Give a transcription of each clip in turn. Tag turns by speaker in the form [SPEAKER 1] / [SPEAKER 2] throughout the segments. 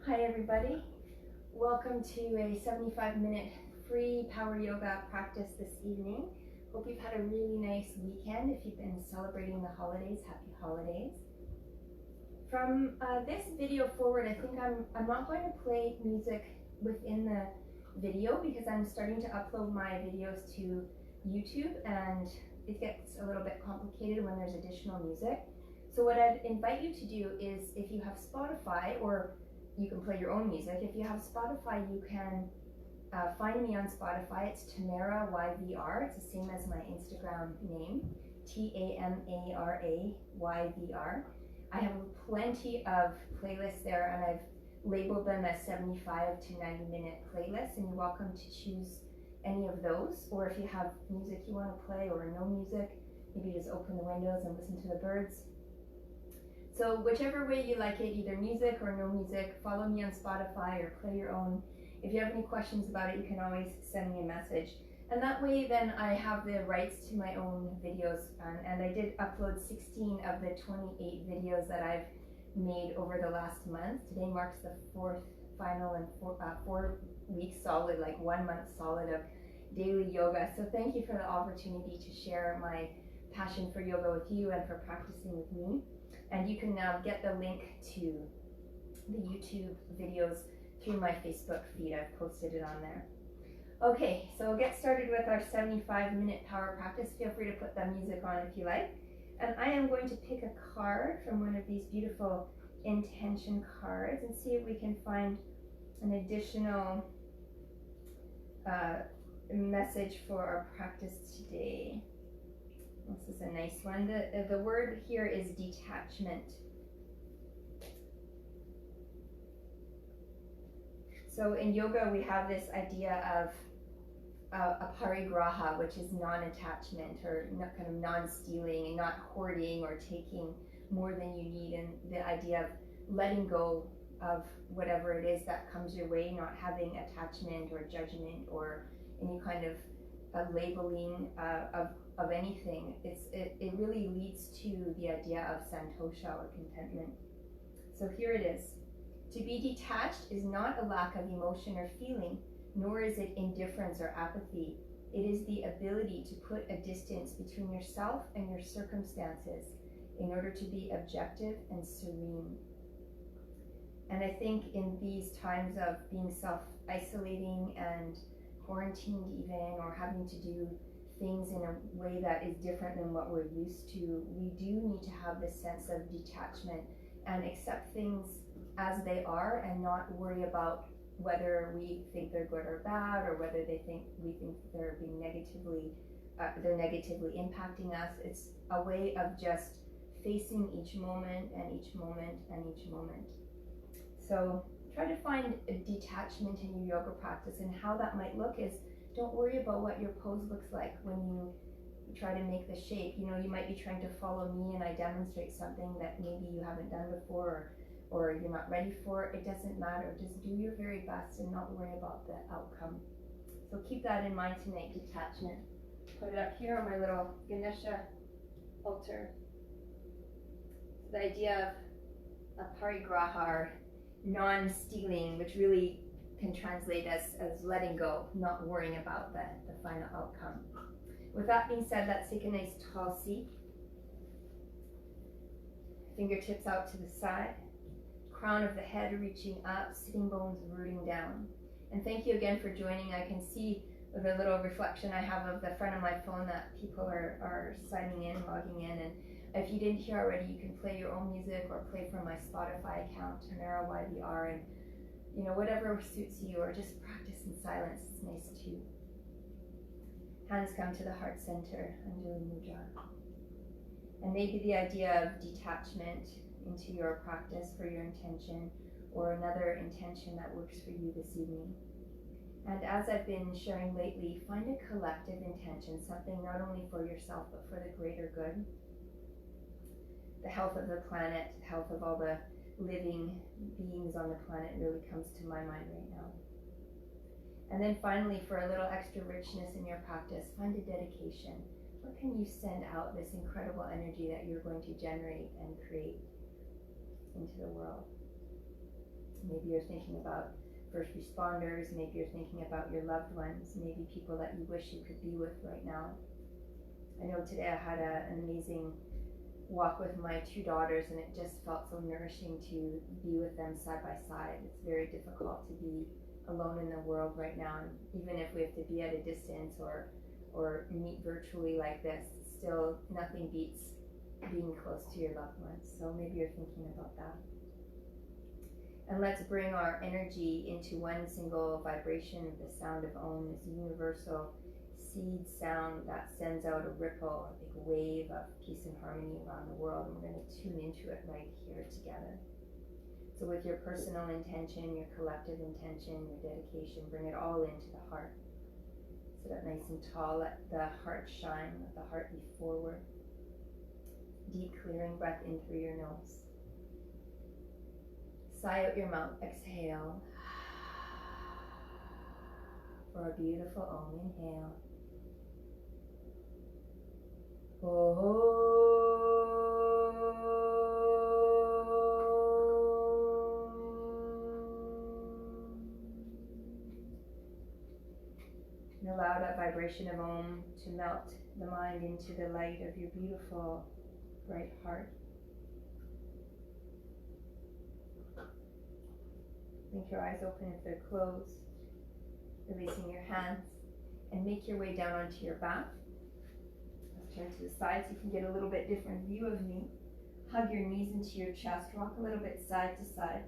[SPEAKER 1] Hi everybody, welcome to a 75-minute free power yoga practice this evening. Hope you've had a really nice weekend. If you've been celebrating the holidays, happy holidays. From this video forward, I think I'm not going to play music within the video because I'm starting to upload my videos to YouTube and it gets a little bit complicated when there's additional music. So what I'd invite you to do is, if you have Spotify, or you can play your own music. If you have Spotify, you can find me on Spotify. It's Tamara YVR. It's the same as my Instagram name, TAMARAYVR. I have plenty of playlists there, and I've labeled them as 75 to 90-minute playlists, and you're welcome to choose any of those. Or if you have music you want to play or no music, maybe just open the windows and listen to the birds. So whichever way you like it, either music or no music, follow me on Spotify or play your own. If you have any questions about it, you can always send me a message. And that way then I have the rights to my own videos. And I did upload 16 of the 28 videos that I've made over the last month. Today marks the fourth final and 4 weeks solid, like 1 month solid of daily yoga. So thank you for the opportunity to share my passion for yoga with you and for practicing with me. And you can now get the link to the YouTube videos through my Facebook feed. I've posted it on there. Okay, so we'll get started with our 75-minute power practice. Feel free to put the music on if you like. And I am going to pick a card from one of these beautiful intention cards and see if we can find an additional message for our practice today. This is a nice one. The word here is detachment. So in yoga, we have this idea of aparigraha, which is non-attachment, or kind of non-stealing and not hoarding or taking more than you need, and the idea of letting go of whatever it is that comes your way, not having attachment or judgment or any kind of labeling of anything. It really leads to the idea of santosha, or contentment. So here it is. To be detached is not a lack of emotion or feeling, nor is it indifference or apathy. It is the ability to put a distance between yourself and your circumstances in order to be objective and serene. And I think in these times of being self-isolating and quarantined even, or having to do things in a way that is different than what we're used to, we do need to have this sense of detachment and accept things as they are and not worry about whether we think they're good or bad, or whether we think they're being negatively impacting us. It's a way of just facing each moment and each moment and each moment. So try to find a detachment in your yoga practice, and how that might look is, don't worry about what your pose looks like when you try to make the shape. You know, you might be trying to follow me and I demonstrate something that maybe you haven't done before, or you're not ready for. It doesn't matter. Just do your very best and not worry about the outcome. So keep that in mind tonight, detachment. Put it up here on my little Ganesha altar. The idea of aparigraha, or non-stealing, which really can translate as letting go, not worrying about the final outcome. With that being said, let's take a nice tall seat. Fingertips out to the side. Crown of the head reaching up, sitting bones rooting down. And thank you again for joining. I can see with a little reflection I have of the front of my phone that people are signing in, logging in. And if you didn't hear already, you can play your own music or play from my Spotify account, Tamara YVR, and you know, whatever suits you, or just practice in silence is nice too. Hands come to the heart center, Anjali Mudra. And maybe the idea of detachment into your practice for your intention, or another intention that works for you this evening. And as I've been sharing lately, find a collective intention, something not only for yourself but for the greater good. The health of the planet, the health of all the living beings on the planet really comes to my mind right now. And then finally, for a little extra richness in your practice, find a dedication. What can you send out, this incredible energy that you're going to generate and create into the world? Maybe you're thinking about first responders, maybe you're thinking about your loved ones, maybe people that you wish you could be with right now. I know today I had an amazing walk with my 2 daughters, and it just felt so nourishing to be with them side by side. It's very difficult to be alone in the world right now, and even if we have to be at a distance or meet virtually like this, still nothing beats being close to your loved ones. So maybe you're thinking about that. And let's bring our energy into one single vibration of the sound of Om, this universal seed sound that sends out a ripple, a big wave of peace and harmony around the world. And we're going to tune into it right here together. So with your personal intention, your collective intention, your dedication, bring it all into the heart. Sit up nice and tall, let the heart shine, let the heart be forward. Deep clearing breath in through your nose. Sigh out your mouth, exhale. For a beautiful Om, inhale. And allow that vibration of Om to melt the mind into the light of your beautiful, bright heart. Blink your eyes open if they're closed, releasing your hands, and make your way down onto your back. Let's turn to the side so you can get a little bit different view of me. Hug your knees into your chest, rock a little bit side to side.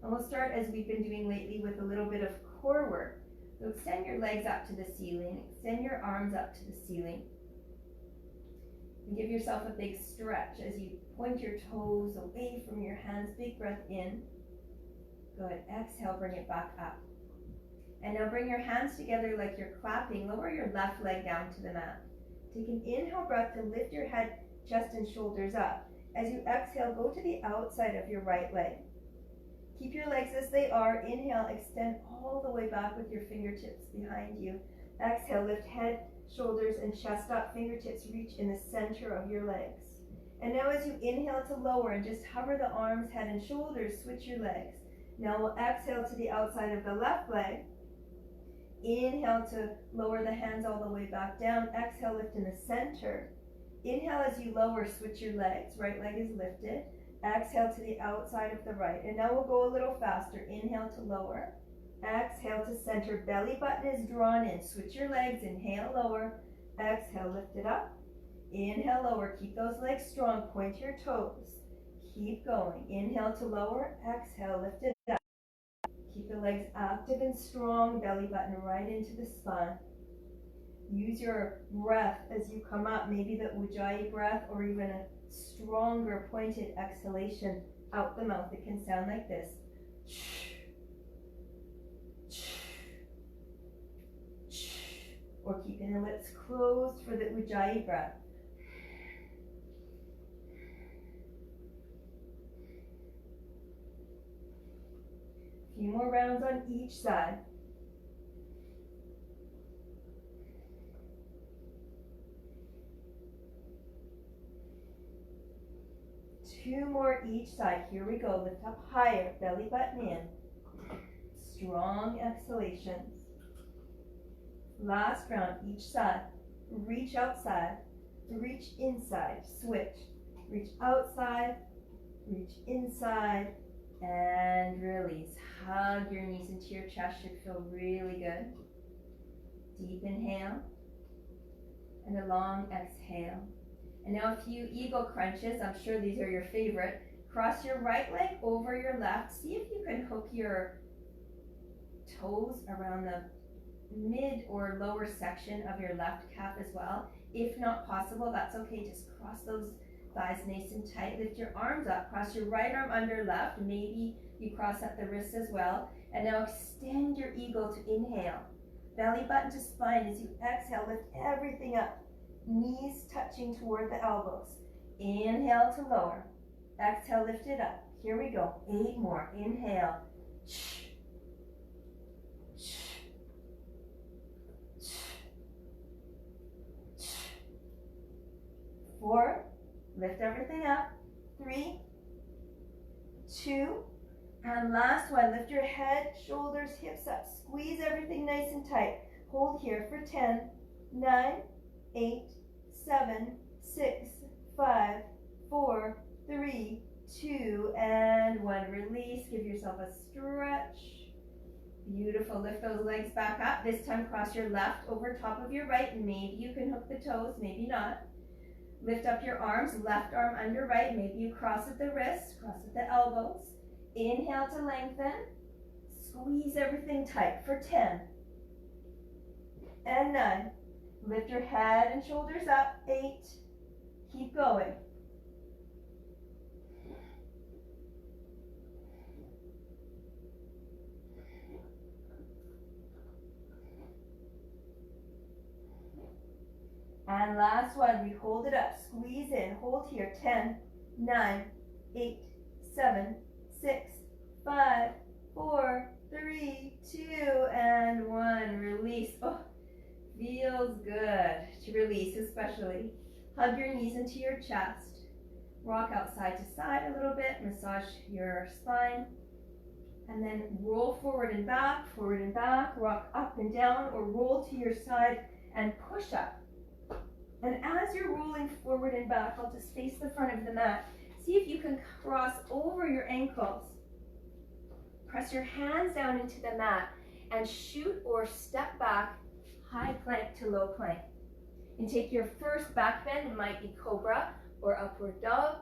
[SPEAKER 1] And we'll start, as we've been doing lately, with a little bit of core work. So extend your legs up to the ceiling, extend your arms up to the ceiling. And give yourself a big stretch as you point your toes away from your hands. Big breath in. Good. Exhale, bring it back up. And now bring your hands together like you're clapping. Lower your left leg down to the mat. Take an inhale breath to lift your head, chest, and shoulders up. As you exhale, go to the outside of your right leg. Keep your legs as they are. Inhale, extend all the way back with your fingertips behind you. Exhale, lift head, shoulders, and chest up. Fingertips reach in the center of your legs. And now as you inhale to lower and just hover the arms, head, and shoulders, switch your legs. Now we'll exhale to the outside of the left leg. Inhale to lower the hands all the way back down. Exhale, lift in the center. Inhale as you lower, switch your legs. Right leg is lifted. Exhale to the outside of the right. And now we'll go a little faster. Inhale to lower. Exhale to center. Belly button is drawn in. Switch your legs. Inhale, lower. Exhale, lift it up. Inhale, lower. Keep those legs strong. Point your toes. Keep going. Inhale to lower. Exhale, lift it up. Keep the legs active and strong. Belly button right into the spine. Use your breath as you come up. Maybe the Ujjayi breath or even a stronger pointed exhalation out the mouth. It can sound like this. Or keeping the lips closed for the Ujjayi breath. A few more rounds on each side. Two more each side. Here we go. Lift up higher. Belly button in. Strong exhalations. Last round each side. Reach outside. Reach inside. Switch. Reach outside. Reach inside. And release. Hug your knees into your chest. Should feel really good. Deep inhale. And a long exhale. And now a few eagle crunches. I'm sure these are your favorite. Cross your right leg over your left. See if you can hook your toes around the mid or lower section of your left calf as well. If not possible, that's okay. Just cross those thighs nice and tight. Lift your arms up. Cross your right arm under left. Maybe you cross at the wrist as well. And now extend your eagle to inhale. Belly button to spine. As you exhale, lift everything up. Knees touching toward the elbows. Inhale to lower. Exhale, lift it up. Here we go. 8 more. Inhale. 4. Lift everything up. 3, 2, And last one, lift your head, shoulders, hips up. Squeeze everything nice and tight. Hold here for 10, 9, 8, 7, 6, 5, 4, 3, 2, and 1. Release. Give yourself a stretch. Beautiful. Lift those legs back up. This time cross your left over top of your right. Maybe you can hook the toes, maybe not. Lift up your arms, left arm under right. Maybe you cross at the wrists, cross at the elbows. Inhale to lengthen. Squeeze everything tight for 10 and 9. Lift your head and shoulders up. 8. Keep going. And last one, we hold it up, squeeze in, hold here, 10, 9, 8, 7, 6, 5, 4, 3, 2, and 1. Release. Oh, feels good to release, especially. Hug your knees into your chest. Rock out side to side a little bit, massage your spine. And then roll forward and back, rock up and down, or roll to your side and push up. And as you're rolling forward and back, I'll just face the front of the mat. See if you can cross over your ankles. Press your hands down into the mat and shoot or step back, high plank to low plank. And take your first back bend, it might be cobra or upward dog.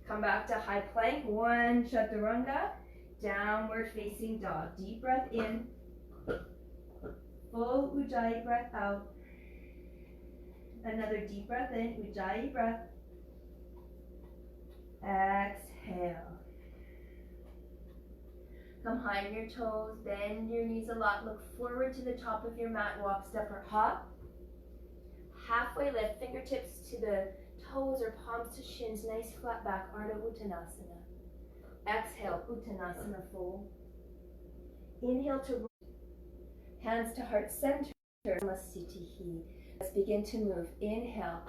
[SPEAKER 1] Come back to high plank, 1 chaturanga, downward facing dog. Deep breath in, full ujjayi breath out. Another deep breath in, ujjayi breath. Exhale. Come high on your toes, bend your knees a lot, look forward to the top of your mat, walk, step, or hop. Halfway lift, fingertips to the toes or palms to shins, nice flat back, Ardha Uttanasana. Exhale, Uttanasana fold. Inhale to hands to heart center, Namasthiti. Let's begin to move. Inhale,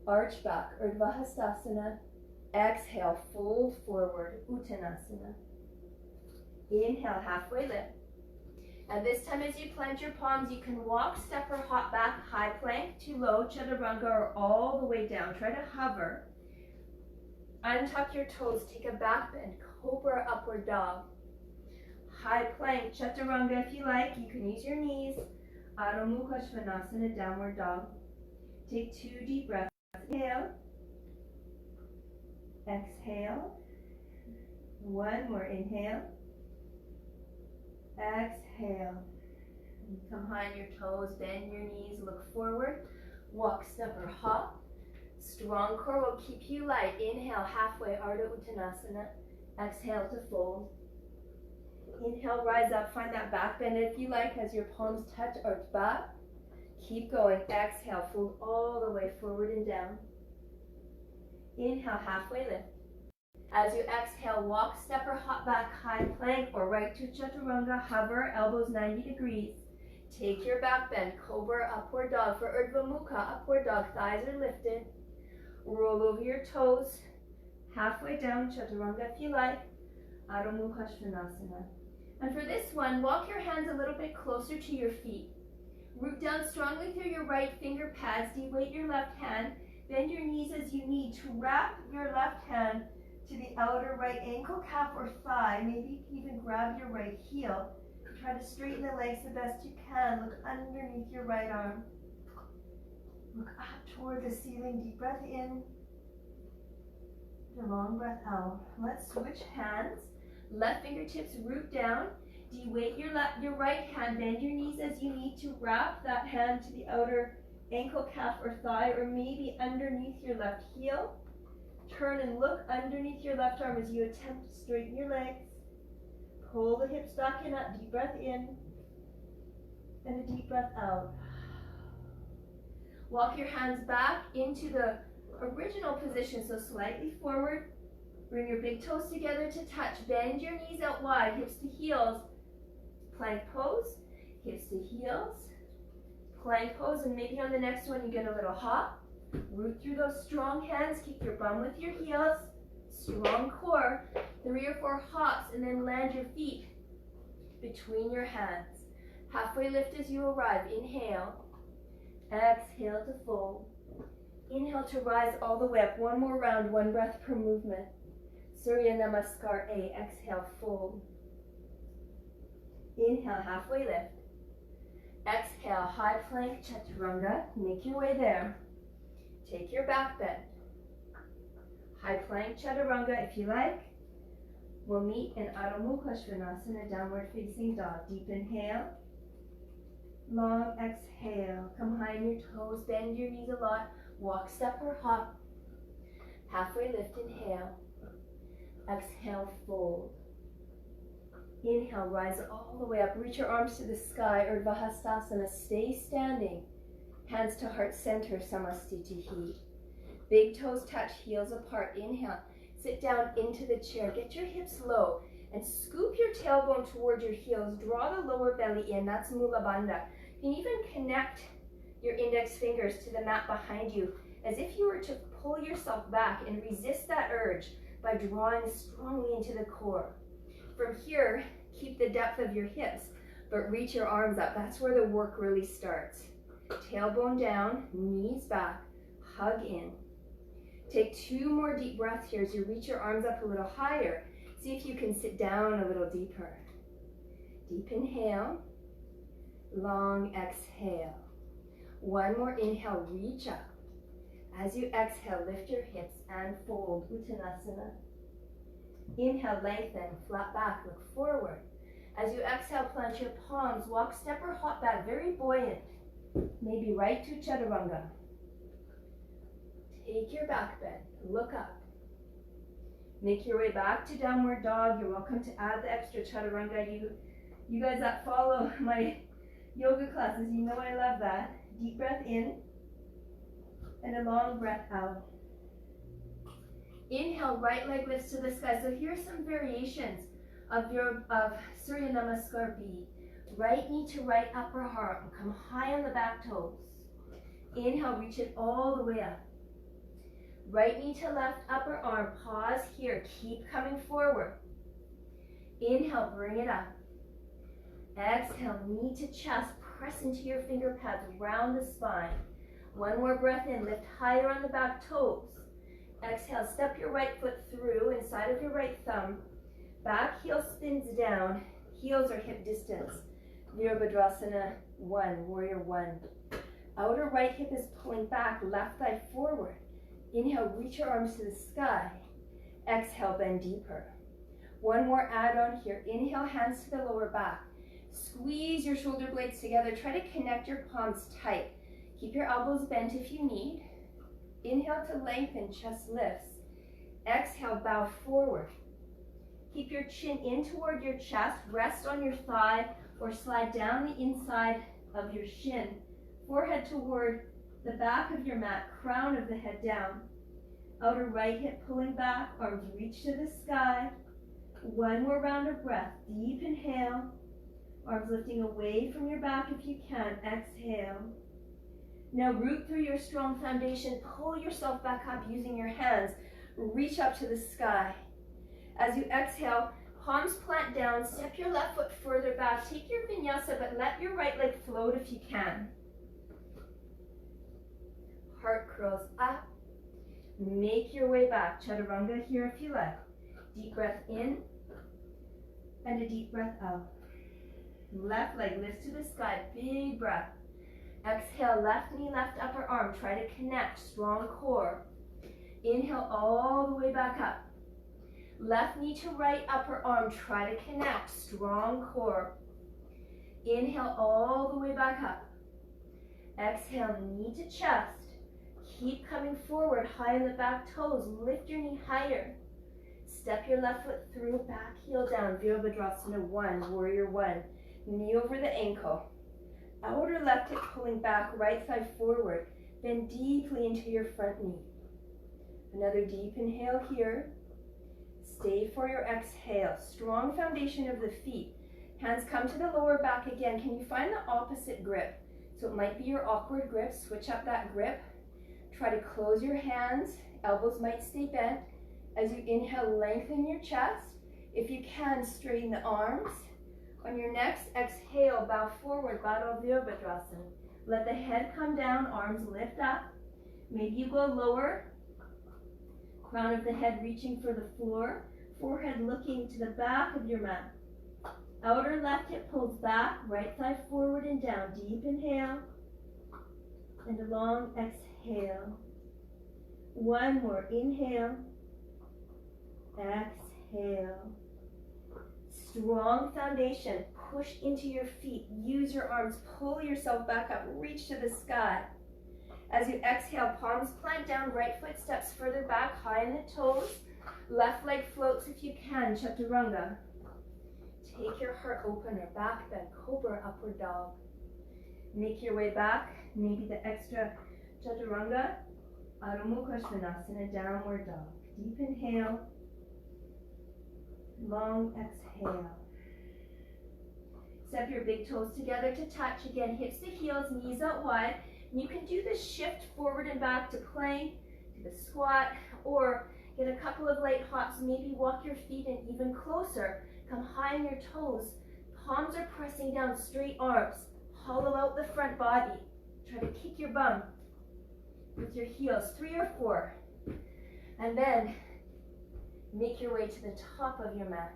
[SPEAKER 1] arch back, Urdhva Hastasana. Exhale, fold forward, Uttanasana. Inhale, halfway lift. And this time as you plant your palms, you can walk, step, or hop back, high plank to low, chaturanga, or all the way down. Try to hover. Untuck your toes, take a back bend, cobra, upward dog. High plank, chaturanga if you like. You can use your knees. Adho Mukha Svanasana, downward dog. Take 2 deep breaths. Inhale. Exhale. 1 more. Inhale. Exhale. And come high on your toes, bend your knees, look forward. Walk, step, or hop. Strong core will keep you light. Inhale, halfway, Ardha Uttanasana. Exhale to fold. Inhale, rise up, find that back bend if you like as your palms touch, arch back. Keep going. Exhale, fold all the way forward and down. Inhale, halfway lift. As you exhale, walk, step, or hop back, high plank, or right to chaturanga, hover, elbows 90 degrees. Take your back bend, cobra, upward dog. For Urdhva Mukha, upward dog, thighs are lifted. Roll over your toes, halfway down, chaturanga if you like, Adho Mukha Svanasana. And for this one, walk your hands a little bit closer to your feet. Root down strongly through your right finger pads, de-weight your left hand, bend your knees as you need to wrap your left hand to the outer right ankle, calf, or thigh. Maybe you can even grab your right heel. Try to straighten the legs the best you can. Look underneath your right arm. Look up toward the ceiling. Deep breath in. And a long breath out. Let's switch hands. Left fingertips root down. De-weight your right hand. Bend your knees as you need to wrap that hand to the outer ankle, calf, or thigh, or maybe underneath your left heel. Turn and look underneath your left arm as you attempt to straighten your legs. Pull the hips back and up. Deep breath in. And a deep breath out. Walk your hands back into the original position, so slightly forward. Bring your big toes together to touch. Bend your knees out wide, hips to heels. Plank pose, hips to heels. Plank pose, and maybe on the next one you get a little hop. Root through those strong hands, keep your bum with your heels.
[SPEAKER 2] Strong core, 3 or 4 hops, and then land your feet between your hands. Halfway lift as you arrive. Inhale. Exhale to fold. Inhale to rise all the way up. One more round, 1 breath per movement. Surya Namaskar A. Exhale, fold. Inhale, halfway lift. Exhale, high plank Chaturanga. Make your way there. Take your back bend. High plank Chaturanga if you like. We'll meet in Adho Mukha Svanasana, downward facing dog. Deep inhale. Long exhale. Come high on your toes, bend your knees a lot. Walk, step, or hop. Halfway lift, inhale. Exhale, fold. Inhale, rise all the way up. Reach your arms to the sky, Urdhva Hastasana. Stay standing. Hands to heart center, Samastitihi. Big toes touch, heels apart. Inhale, sit down into the chair. Get your hips low and scoop your tailbone toward your heels. Draw the lower belly in, that's Mula Bandha. You can even connect your index fingers to the mat behind you as if you were to pull yourself back and resist that urge by drawing strongly into the core. From here, keep the depth of your hips, but reach your arms up. That's where the work really starts. Tailbone down, knees back, hug in. Take 2 more deep breaths here as you reach your arms up a little higher. See if you can sit down a little deeper. Deep inhale, long exhale. 1 more inhale, reach up. As you exhale, lift your hips and fold, Uttanasana. Inhale, lengthen, flat back, look forward. As you exhale, plant your palms, walk, step, or hop back, very buoyant. Maybe right to Chaturanga. Take your back bend, look up. Make your way back to downward dog. You're welcome to add the extra Chaturanga. You guys that follow my yoga classes, you know I love that. Deep breath in and a long breath out. Inhale, right leg lifts to the sky. So here's some variations of Surya Namaskar B. Right knee to right upper arm. Come high on the back toes. Inhale, reach it all the way up. Right knee to left upper arm. Pause here. Keep coming forward. Inhale, bring it up. Exhale, knee to chest. Press into your finger pads. Round the spine. 1 more breath in. Lift higher on the back toes. Exhale, step your right foot through inside of your right thumb. Back heel spins down. Heels are hip distance. Virabhadrasana 1, warrior 1. Outer right hip is pulling back, left thigh forward. Inhale, reach your arms to the sky. Exhale, bend deeper. 1 more add-on here. Inhale, hands to the lower back. Squeeze your shoulder blades together. Try to connect your palms tight. Keep your elbows bent if you need. Inhale to lengthen, chest lifts. Exhale, bow forward. Keep your chin in toward your chest. Rest on your thigh or slide down the inside of your shin. Forehead toward the back of your mat, crown of the head down. Outer right hip pulling back, arms reach to the sky. 1 more round of breath. Deep inhale. Arms lifting away from your back if you can. Exhale. Now root through your strong foundation. Pull yourself back up using your hands. Reach up to the sky. As you exhale, palms plant down. Step your left foot further back. Take your vinyasa, but let your right leg float if you can. Heart curls up. Make your way back. Chaturanga here if you like. Deep breath in and a deep breath out. Left leg lifts to the sky. Big breath. Exhale, left knee, left upper arm. Try to connect. Strong core. Inhale all the way back up. Left knee to right upper arm. Try to connect. Strong core. Inhale all the way back up. Exhale, knee to chest. Keep coming forward, high on the back toes. Lift your knee higher. Step your left foot through, back heel down. Virabhadrasana 1, warrior 1. Knee over the ankle. Outer left hip pulling back, right thigh forward. Bend deeply into your front knee. Another deep inhale here. Stay for your exhale. Strong foundation of the feet. Hands come to the lower back again. Can you find the opposite grip? So it might be your awkward grip. Switch up that grip. Try to close your hands. Elbows might stay bent. As you inhale, lengthen your chest. If you can, straighten the arms. On your next exhale, bow forward, Baddha Virabhadrasana. Let the head come down, arms lift up. Maybe you go lower. Crown of the head reaching for the floor. Forehead looking to the back of your mat. Outer left hip pulls back, right thigh forward and down. Deep inhale and a long exhale. One more, inhale, exhale. Strong foundation, push into your feet, use your arms, pull yourself back up, reach to the sky. As you exhale, palms plant down, right foot steps further back, high in the toes. Left leg floats if you can, Chaturanga. Take your heart opener, back bend, cobra, upward dog. Make your way back, maybe the extra Chaturanga, Adho Mukha Svanasana, downward dog. Deep inhale, long exhale. Step your big toes together to touch. Again, hips to heels, knees out wide. And you can do this shift forward and back to plank, to the squat, or get a couple of light hops. Maybe walk your feet in even closer. Come high on your toes. Palms are pressing down, straight arms. Hollow out the front body. Try to kick your bum with your heels, 3 or 4. And then make your way to the top of your mat.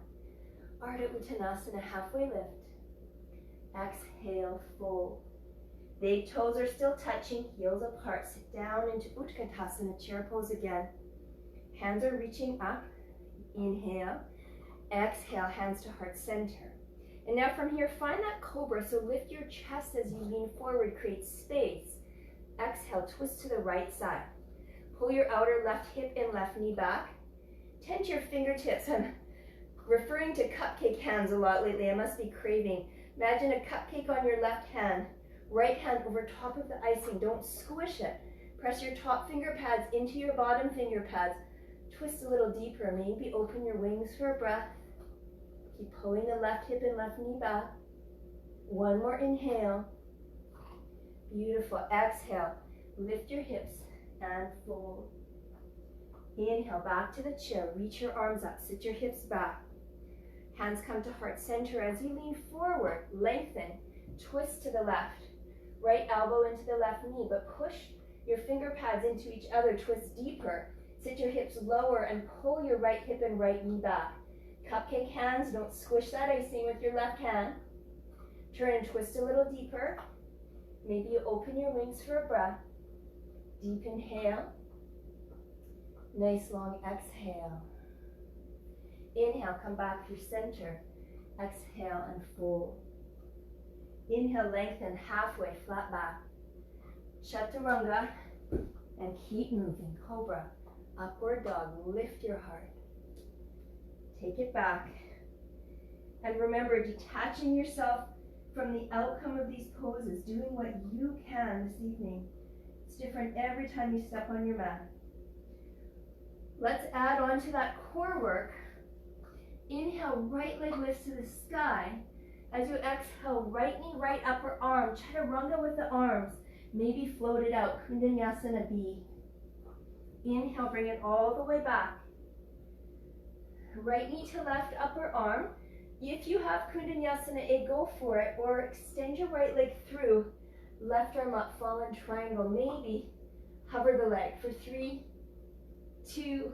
[SPEAKER 2] Ardha Uttanasana, halfway lift. Exhale, fold. Big toes are still touching, heels apart. Sit down into Utkatasana, chair pose again. Hands are reaching up. Inhale. Exhale, hands to heart center. And now from here, find that cobra. So lift your chest as you lean forward, create space. Exhale, twist to the right side. Pull your outer left hip and left knee back. Tense your fingertips. I'm referring to cupcake hands a lot lately. I must be craving. Imagine a cupcake on your left hand. Right hand over top of the icing. Don't squish it. Press your top finger pads into your bottom finger pads. Twist a little deeper. Maybe open your wings for a breath. Keep pulling the left hip and left knee back. One more inhale. Beautiful. Exhale. Lift your hips and fold. Inhale, back to the chair. Reach your arms up. Sit your hips back. Hands come to heart center as you lean forward. Lengthen. Twist to the left. Right elbow into the left knee, but push your finger pads into each other. Twist deeper. Sit your hips lower and pull your right hip and right knee back. Cupcake hands, don't squish that icing with your left hand. Turn and twist a little deeper. Maybe you open your wings for a breath. Deep inhale. Nice long exhale. Inhale, come back through center. Exhale and fold. Inhale, lengthen halfway, flat back. Chaturanga, and keep moving. Cobra, upward dog, lift your heart. Take it back. And remember, detaching yourself from the outcome of these poses, doing what you can this evening. It's different every time you step on your mat. Let's add on to that core work. Inhale, right leg lifts to the sky. As you exhale, right knee, right upper arm. Chaturanga with the arms. Maybe float it out. Vinyasa B. Inhale, bring it all the way back. Right knee to left upper arm. If you have Kundanyasana A, go for it, or extend your right leg through, left arm up, fallen triangle. Maybe hover the leg for 3, 2,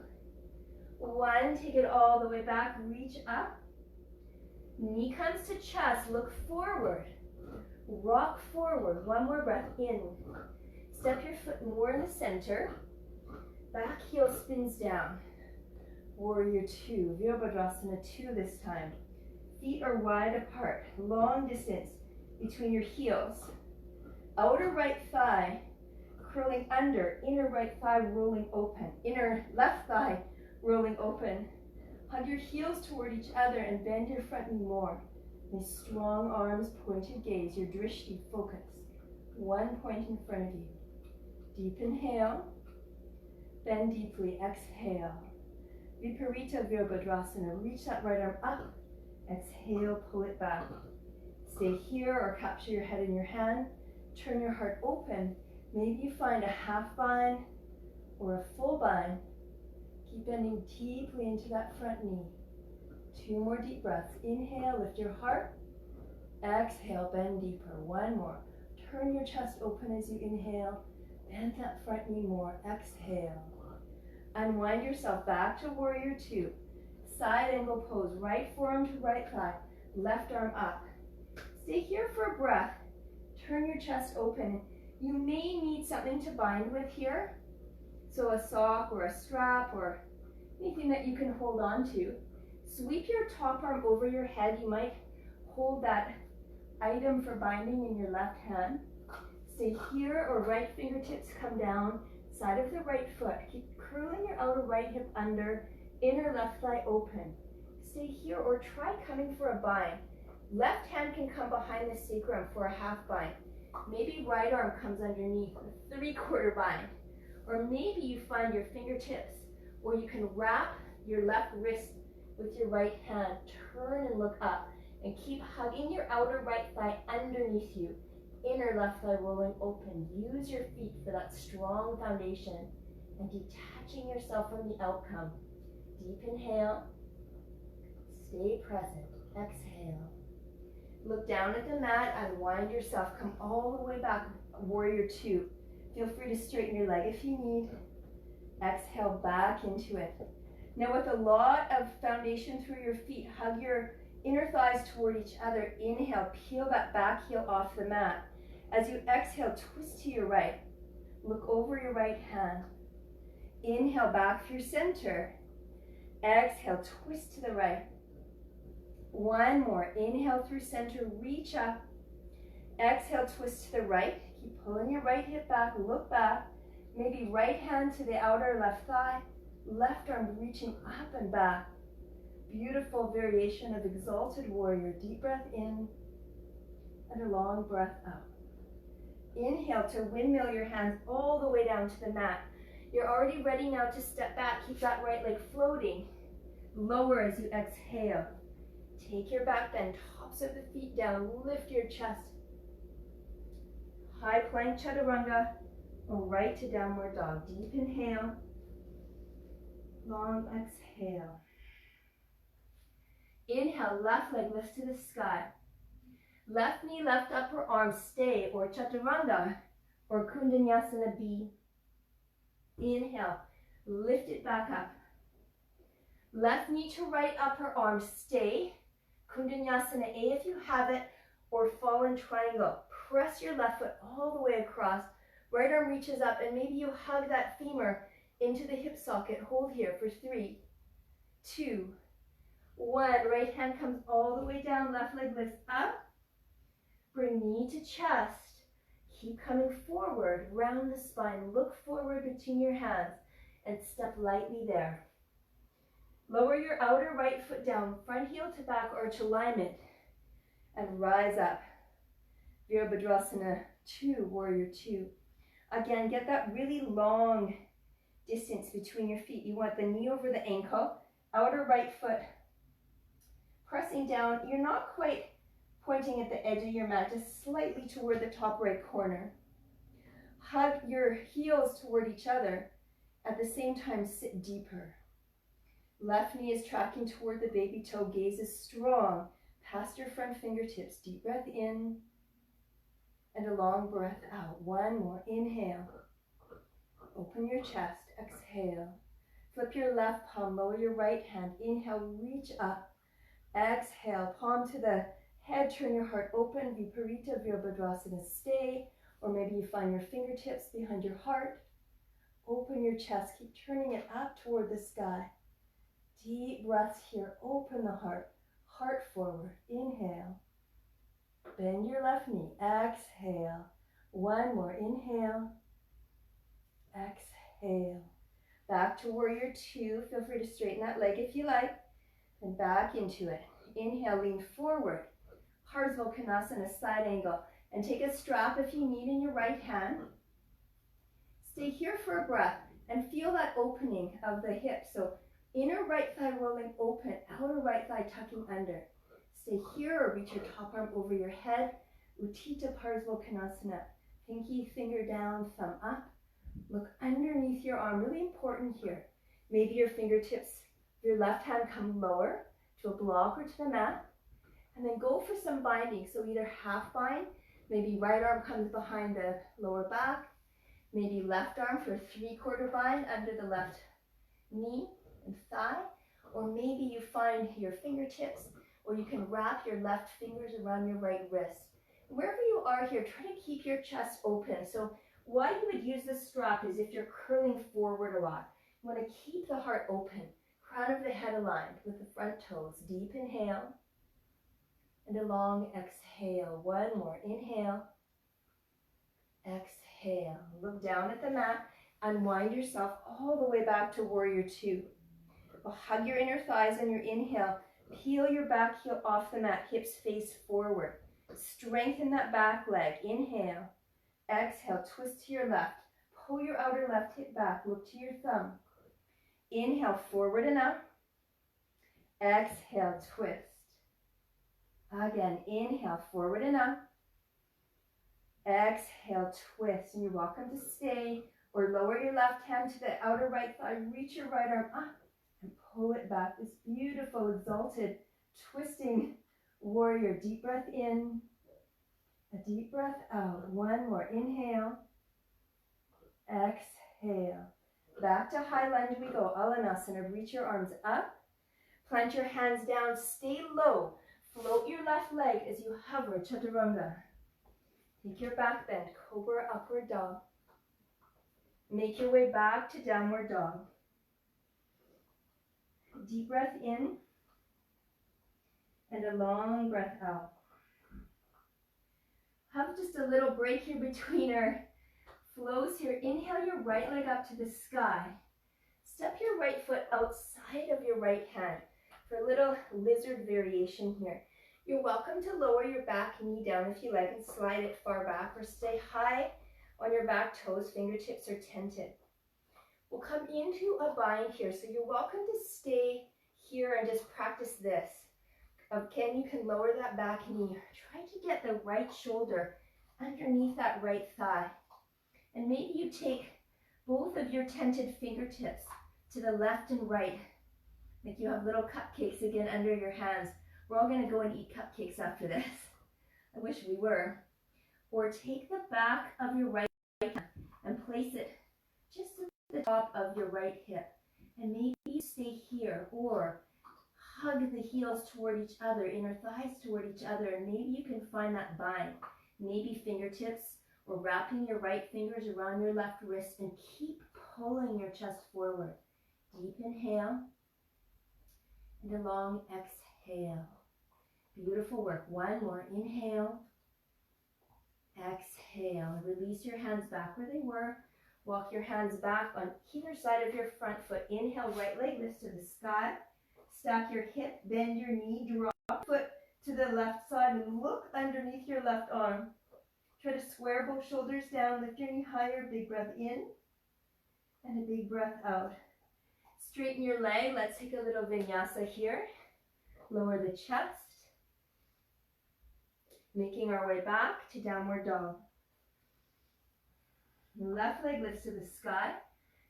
[SPEAKER 2] 1. Take it all the way back, reach up. Knee comes to chest, look forward. Rock forward, one more breath in. Step your foot more in the center. Back heel spins down. Warrior 2, Virabhadrasana 2 this time. Feet are wide apart, long distance between your heels. Outer right thigh curling under, inner right thigh rolling open. Inner left thigh rolling open. Hug your heels toward each other and bend your front knee more. With strong arms, pointed gaze, your drishti focus. One point in front of you. Deep inhale. Bend deeply, exhale. Viparita Virabhadrasana. Reach that right arm up. Exhale, pull it back. Stay here or capture your head in your hand. Turn your heart open. Maybe you find a half bind or a full bind. Keep bending deeply into that front knee. 2 more deep breaths. Inhale, lift your heart. Exhale, bend deeper. 1 more. Turn your chest open as you inhale. Bend that front knee more. Exhale. Unwind yourself back to warrior 2. Side angle pose. Right forearm to right thigh. Left arm up. Stay here for a breath. Turn your chest open. You may need something to bind with here. So a sock or a strap or anything that you can hold on to. Sweep your top arm over your head. You might hold that item for binding in your left hand. Stay here or right fingertips come down, side of the right foot. Keep curling your outer right hip under, inner left thigh open. Stay here or try coming for a bind. Left hand can come behind the sacrum for a half bind. Maybe right arm comes underneath, a 3/4 bind. Or maybe you find your fingertips, or you can wrap your left wrist with your right hand. Turn and look up, and keep hugging your outer right thigh underneath you. Inner left thigh rolling open. Use your feet for that strong foundation, and detaching yourself from the outcome. Deep inhale. Stay present. Exhale. Look down at the mat, unwind yourself, come all the way back, warrior 2. Feel free to straighten your leg if you need. Exhale back into it. Now with a lot of foundation through your feet, hug your inner thighs toward each other. Inhale, peel that back heel off the mat. As you exhale, twist to your right. Look over your right hand. Inhale back through center. Exhale, twist to the right. 1 more. Inhale through center, reach up. Exhale, twist to the right. Keep pulling your right hip back, look back. Maybe right hand to the outer left thigh, left arm reaching up and back. Beautiful variation of exalted warrior. Deep breath in and a long breath out. Inhale to windmill your hands all the way down to the mat. You're already ready now to step back. Keep that right leg floating. Lower as you exhale. Take your back bend, tops of the feet down, lift your chest. High plank chaturanga, or right to downward dog. Deep inhale, long exhale. Inhale, left leg lifts to the sky. Left knee, left upper arm, stay, or chaturanga, or Vinyasa B. Inhale, lift it back up. Left knee to right upper arm, stay. Vinyasa A if you have it, or fallen triangle. Press your left foot all the way across. Right arm reaches up, and maybe you hug that femur into the hip socket. Hold here for 3, 2, 1. Right hand comes all the way down, left leg lifts up. Bring knee to chest. Keep coming forward, round the spine. Look forward between your hands, and step lightly there. Lower your outer right foot down, front heel to back arch alignment, and rise up. Virabhadrasana 2, warrior 2. Again, get that really long distance between your feet. You want the knee over the ankle, outer right foot pressing down. You're not quite pointing at the edge of your mat, just slightly toward the top right corner. Hug your heels toward each other. At the same time, sit deeper. Left knee is tracking toward the baby toe. Gaze is strong. Past your front fingertips. Deep breath in and a long breath out. 1 more. Inhale. Open your chest. Exhale. Flip your left palm. Lower your right hand. Inhale. Reach up. Exhale. Palm to the head. Turn your heart open. Viparita Virabhadrasana. Stay. Or maybe you find your fingertips behind your heart. Open your chest. Keep turning it up toward the sky. Deep breaths here. Open the heart. Heart forward. Inhale. Bend your left knee. Exhale. 1 more. Inhale. Exhale. Back to warrior 2. Feel free to straighten that leg if you like. And back into it. Inhale, lean forward. Hanumanasana, side angle. And take a strap if you need in your right hand. Stay here for a breath and feel that opening of the hip. So inner right thigh rolling open, outer right thigh tucking under. Stay here or reach your top arm over your head. Uttita Parsvottanasana. Pinky finger down, thumb up. Look underneath your arm. Really important here. Maybe your fingertips, your left hand come lower to a block or to the mat. And then go for some binding. So either half bind, maybe right arm comes behind the lower back, maybe left arm for a 3/4 bind under the left knee and thigh, or maybe you find your fingertips, or you can wrap your left fingers around your right wrist. Wherever you are here, try to keep your chest open. So why you would use this strap is if you're curling forward a lot. You want to keep the heart open, crown of the head aligned with the front toes. Deep inhale and a long exhale. One more. Inhale, exhale. Look down at the mat. Unwind yourself all the way back to warrior two. Hug your inner thighs on your inhale. Peel your back heel off the mat. Hips face forward. Strengthen that back leg. Inhale. Exhale. Twist to your left. Pull your outer left hip back. Look to your thumb. Inhale. Forward and up. Exhale. Twist. Again. Inhale. Forward and up. Exhale. Twist. And you're welcome to stay or lower your left hand to the outer right thigh. Reach your right arm up and pull it back. This beautiful, exalted, twisting warrior. Deep breath in, a deep breath out. One more. Inhale, exhale. Back to high lunge we go. Hanumanasana. Reach your arms up. Plant your hands down. Stay low. Float your left leg as you hover. Chaturanga. Take your back bend. Cobra, upward dog. Make your way back to downward dog. Deep breath in and a long breath out. Have just a little break here between our flows here. Inhale your right leg up to the sky. Step your right foot outside of your right hand for a little lizard variation here. You're welcome to lower your back knee down if you like and slide it far back, or stay high on your back toes. Fingertips are tented. We'll come into a bind here, so you're welcome to stay here and just practice this. Again, you can lower that back knee. Try to get the right shoulder underneath that right thigh. And maybe you take both of your tented fingertips to the left and right, like you have little cupcakes again under your hands. We're all going to go and eat cupcakes after this. I wish we were. Or take the back of your right hand and place it just at the top of your right hip. And maybe you stay here, or hug the heels toward each other, inner thighs toward each other, and maybe you can find that bind. Maybe fingertips, or wrapping your right fingers around your left wrist, and keep pulling your chest forward. Deep inhale and a long exhale. Beautiful work. One more. Inhale. Exhale. Release your hands back where they were. Walk your hands back on either side of your front foot. Inhale, right leg lifts to the sky. Stack your hip, bend your knee, drop foot to the left side, and look underneath your left arm. Try to square both shoulders down. Lift your knee higher. Big breath in and a big breath out. Straighten your leg. Let's take a little vinyasa here. Lower the chest. Making our way back to downward dog. Left leg lifts to the sky.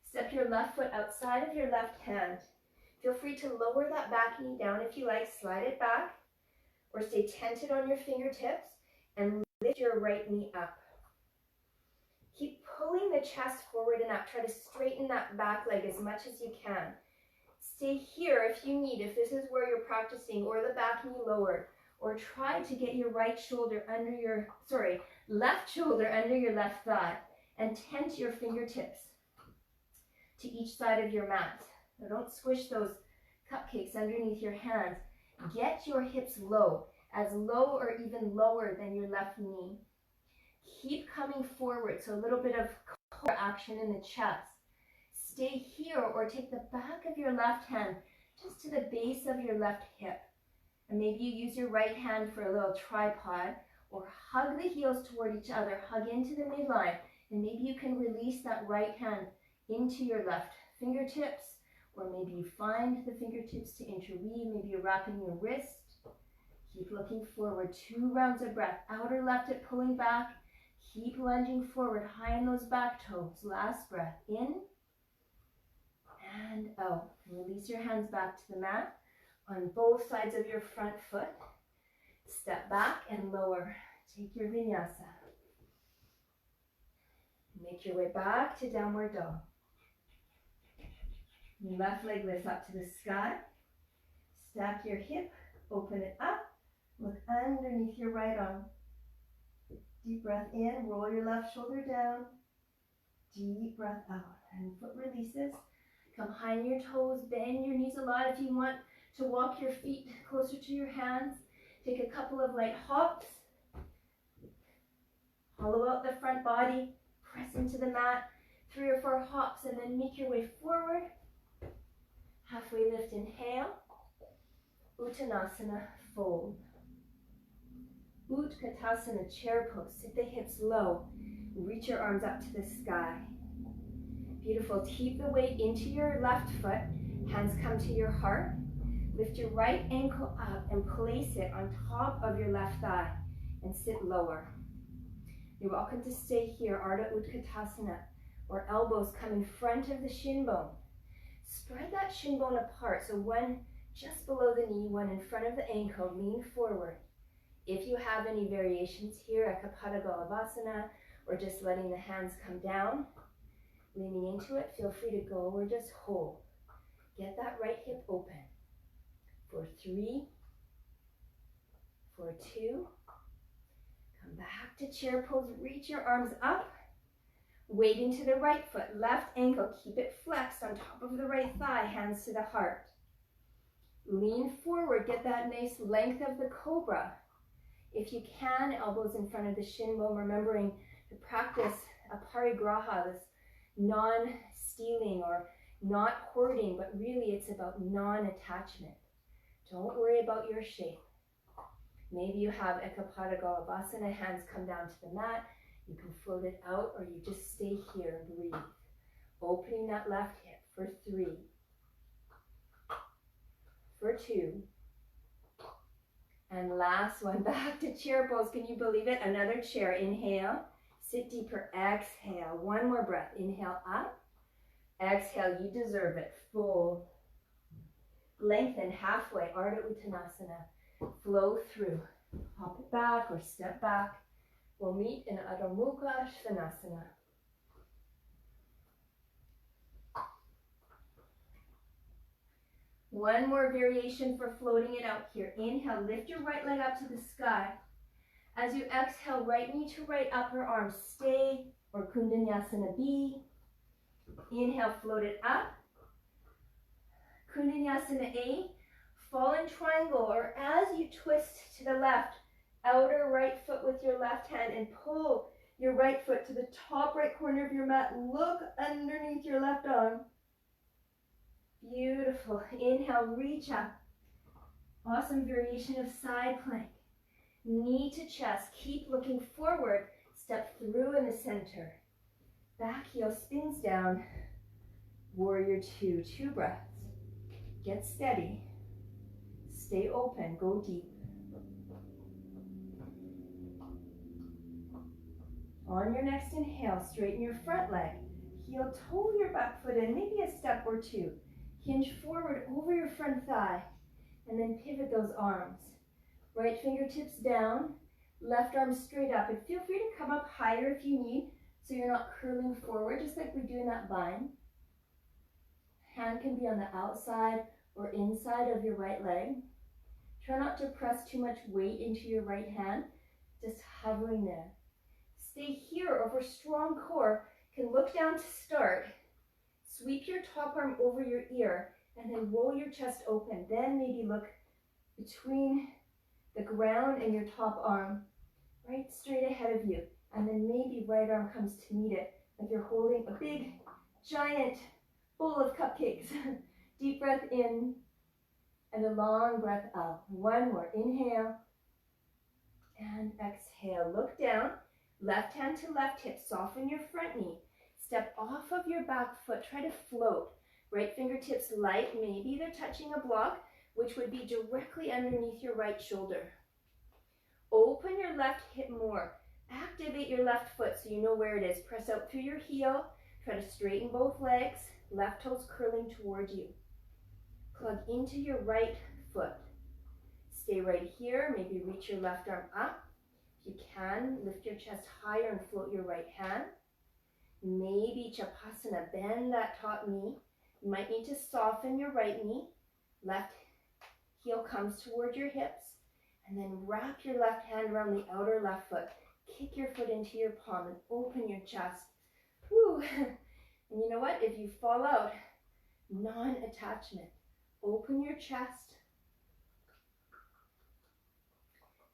[SPEAKER 2] Step your left foot outside of your left hand. Feel free to lower that back knee down if you like. Slide it back, or stay tented on your fingertips and lift your right knee up. Keep pulling the chest forward and up. Try to straighten that back leg as much as you can. Stay here if you need, if this is where you're practicing, or the back knee lowered. Or try to get your left shoulder under your left thigh, and tent your fingertips to each side of your mat. Now don't squish those cupcakes underneath your hands. Get your hips low, as low or even lower than your left knee. Keep coming forward, so a little bit of core action in the chest. Stay here, or take the back of your left hand just to the base of your left hip. And maybe you use your right hand for a little tripod, or hug the heels toward each other, hug into the midline, and maybe you can release that right hand into your left fingertips, or maybe you find the fingertips to interweave. Maybe you're wrapping your wrist. Keep looking forward. 2 rounds of breath. Outer left hip pulling back. Keep lunging forward, high in those back toes. Last breath in and out. Release your hands back to the mat on both sides of your front foot. Step back and lower. Take your vinyasa. Make your way back to downward dog. Left leg lifts up to the sky. Stack your hip, open it up. Look underneath your right arm. Deep breath in, roll your left shoulder down. Deep breath out, and foot releases. Come high on your toes, bend your knees a lot if you want to walk your feet closer to your hands. Take a couple of light hops. Hollow out the front body, press into the mat, 3 or 4 hops, and then make your way forward. Halfway lift, inhale. Uttanasana, fold. Utkatasana, chair pose. Sit the hips low. Reach your arms up to the sky. Beautiful. Keep the weight into your left foot. Hands come to your heart. Lift your right ankle up and place it on top of your left thigh and sit lower. You're welcome to stay here, Ardha Utkatasana, or elbows come in front of the shin bone. Spread that shin bone apart, so one just below the knee, one in front of the ankle. Lean forward. If you have any variations here, Ekapada Balavasana, or just letting the hands come down, leaning into it, feel free to go or just hold. Get that right hip open. For 3, for 2, come back to chair pose, reach your arms up, weight into the right foot, left ankle, keep it flexed on top of the right thigh, hands to the heart. Lean forward, get that nice length of the cobra. If you can, elbows in front of the shin bone, remembering to practice a parigraha, this non-stealing or not hoarding, but really it's about non-attachment. Don't worry about your shape. Maybe you have Ekapada Galavasana, hands come down to the mat. You can float it out, or you just stay here and breathe. Opening that left hip for 3, for 2, and last one, back to chair pose. Can you believe it? Another chair. Inhale, sit deeper, exhale. One more breath. Inhale up, exhale, you deserve it. Fold, lengthen halfway, Ardha Uttanasana. Flow through. Hop it back or step back. We'll meet in Adho Mukha Svanasana. One more variation for floating it out here. Inhale, lift your right leg up to the sky. As you exhale, right knee to right upper arm, stay, or Kundanyasana B. Inhale, float it up. Kundanyasana A. Fallen triangle, or as you twist to the left, outer right foot with your left hand and pull your right foot to the top right corner of your mat. Look underneath your left arm. Beautiful. Inhale, reach up. Awesome variation of side plank. Knee to chest. Keep looking forward. Step through in the center. Back heel spins down. Warrior 2. 2 breaths. Get steady. Stay open. Go deep. On your next inhale, straighten your front leg. Heel toe your back foot in, maybe a step or 2. Hinge forward over your front thigh, and then pivot those arms. Right fingertips down, left arm straight up, and feel free to come up higher if you need, so you're not curling forward, just like we do in that bind. Hand can be on the outside or inside of your right leg. Try not to press too much weight into your right hand, just hovering there. Stay here over strong core, can look down to start. Sweep your top arm over your ear and then roll your chest open. Then maybe look between the ground and your top arm, right straight ahead of you. And then maybe right arm comes to meet it, like you're holding a big, giant bowl of cupcakes. Deep breath in and a long breath out. One more. Inhale and exhale. Look down. Left hand to left hip. Soften your front knee. Step off of your back foot. Try to float. Right fingertips light. Maybe they're touching a block, which would be directly underneath your right shoulder. Open your left hip more. Activate your left foot so you know where it is. Press out through your heel. Try to straighten both legs. left toes curling toward you. Plug into your right foot. Stay right here. Maybe reach your left arm up. If you can, lift your chest higher and float your right hand. Maybe Chapasana, bend that top knee. You might need to soften your right knee. Left heel comes toward your hips. And then wrap your left hand around the outer left foot. Kick your foot into your palm and open your chest. Whew. And you know what? If you fall out, non-attachment. Open your chest.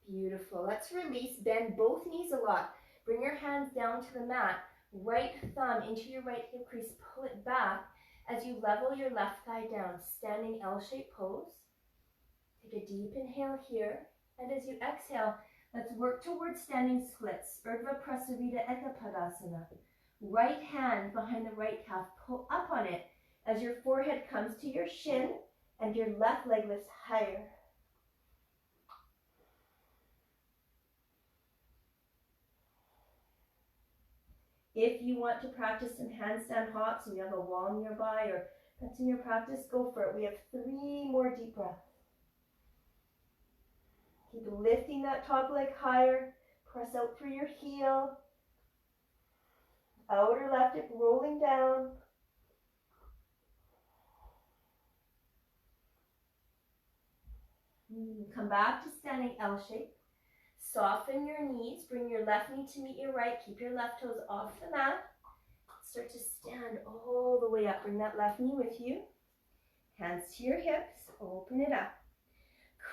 [SPEAKER 2] Beautiful. Let's release. Bend both knees a lot. Bring your hands down to the mat. Right thumb into your right hip crease. Pull it back as you level your left thigh down. Standing L-shaped pose. Take a deep inhale here. And as you exhale, let's work towards standing splits. Urdhva Prasarita Ekapadasana. Right hand behind the right calf. Pull up on it as your forehead comes to your shin and your left leg lifts higher. If you want to practice some handstand hops and you have a wall nearby or that's in your practice, go for it. We have 3 more deep breaths. Keep lifting that top leg higher. Press out through your heel. Outer left hip rolling down. Come back to standing L shape. Soften your knees. Bring your left knee to meet your right. Keep your left toes off the mat. Start to stand all the way up. Bring that left knee with you. Hands to your hips. Open it up.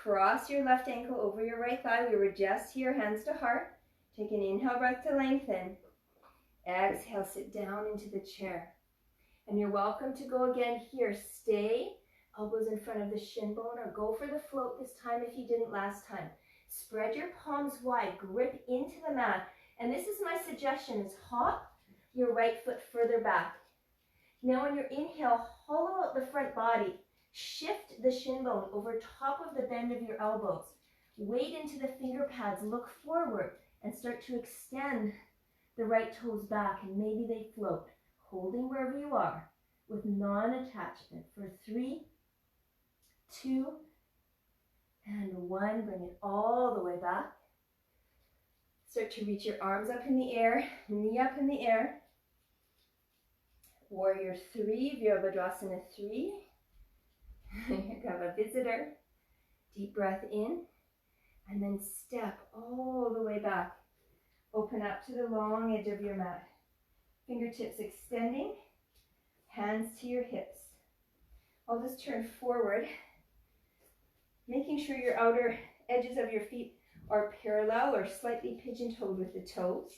[SPEAKER 2] Cross your left ankle over your right thigh. We were just here, hands to heart. Take an inhale breath to lengthen. Exhale, sit down into the chair. And you're welcome to go again here. Stay, elbows in front of the shin bone, or go for the float this time if you didn't last time. Spread your palms wide, grip into the mat. And this is my suggestion, is hop your right foot further back. Now on your inhale, hollow out the front body. Shift the shin bone over top of the bend of your elbows. Weight into the finger pads, look forward, and start to extend the right toes back, and maybe they float, holding wherever you are with non-attachment for 3, 2, and 1. Bring it all the way back. Start to reach your arms up in the air, knee up in the air. Warrior 3, Virabhadrasana 3. Have a visitor. Deep breath in, and then step all the way back. Open up to the long edge of your mat. Fingertips extending, hands to your hips. I'll just turn forward, making sure your outer edges of your feet are parallel or slightly pigeon-toed with the toes.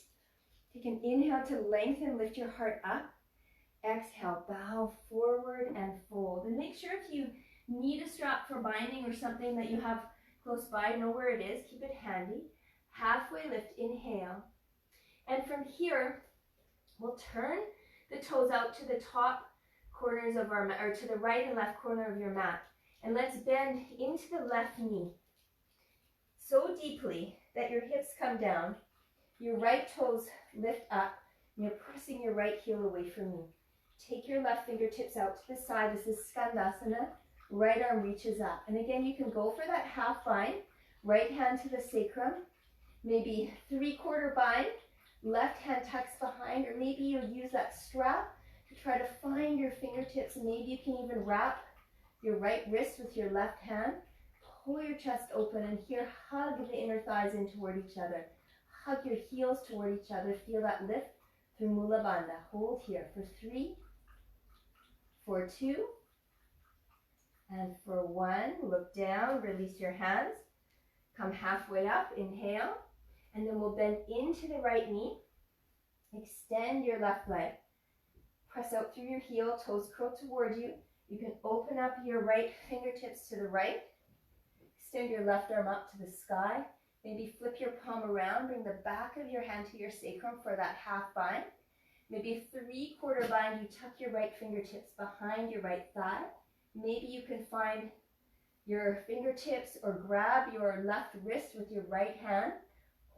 [SPEAKER 2] Take an inhale to lengthen, lift your heart up. Exhale, bow forward and fold. And make sure if you need a strap for binding or something that you have close by, know where it is, keep it handy. Halfway lift, inhale. And from here, we'll turn the toes out to the top corners of our mat, or to the right and left corner of your mat. And let's bend into the left knee so deeply that your hips come down, your right toes lift up, and you're pressing your right heel away from you. Take your left fingertips out to the side. This is Skandasana. Right arm reaches up. And again, you can go for that half bind. Right hand to the sacrum. Maybe 3/4 bind. Left hand tucks behind. Or maybe you'll use that strap to try to find your fingertips. Maybe you can even wrap your right wrist with your left hand. Pull your chest open. And here, hug the inner thighs in toward each other. Hug your heels toward each other. Feel that lift through Mula Bandha. Hold here for 3, for 2, and for 1. Look down, release your hands. Come halfway up, inhale. And then we'll bend into the right knee. Extend your left leg. Press out through your heel, toes curl toward you. You can open up your right fingertips to the right. Extend your left arm up to the sky. Maybe flip your palm around, bring the back of your hand to your sacrum for that half bind. Maybe a 3/4 bind, you tuck your right fingertips behind your right thigh. Maybe you can find your fingertips or grab your left wrist with your right hand.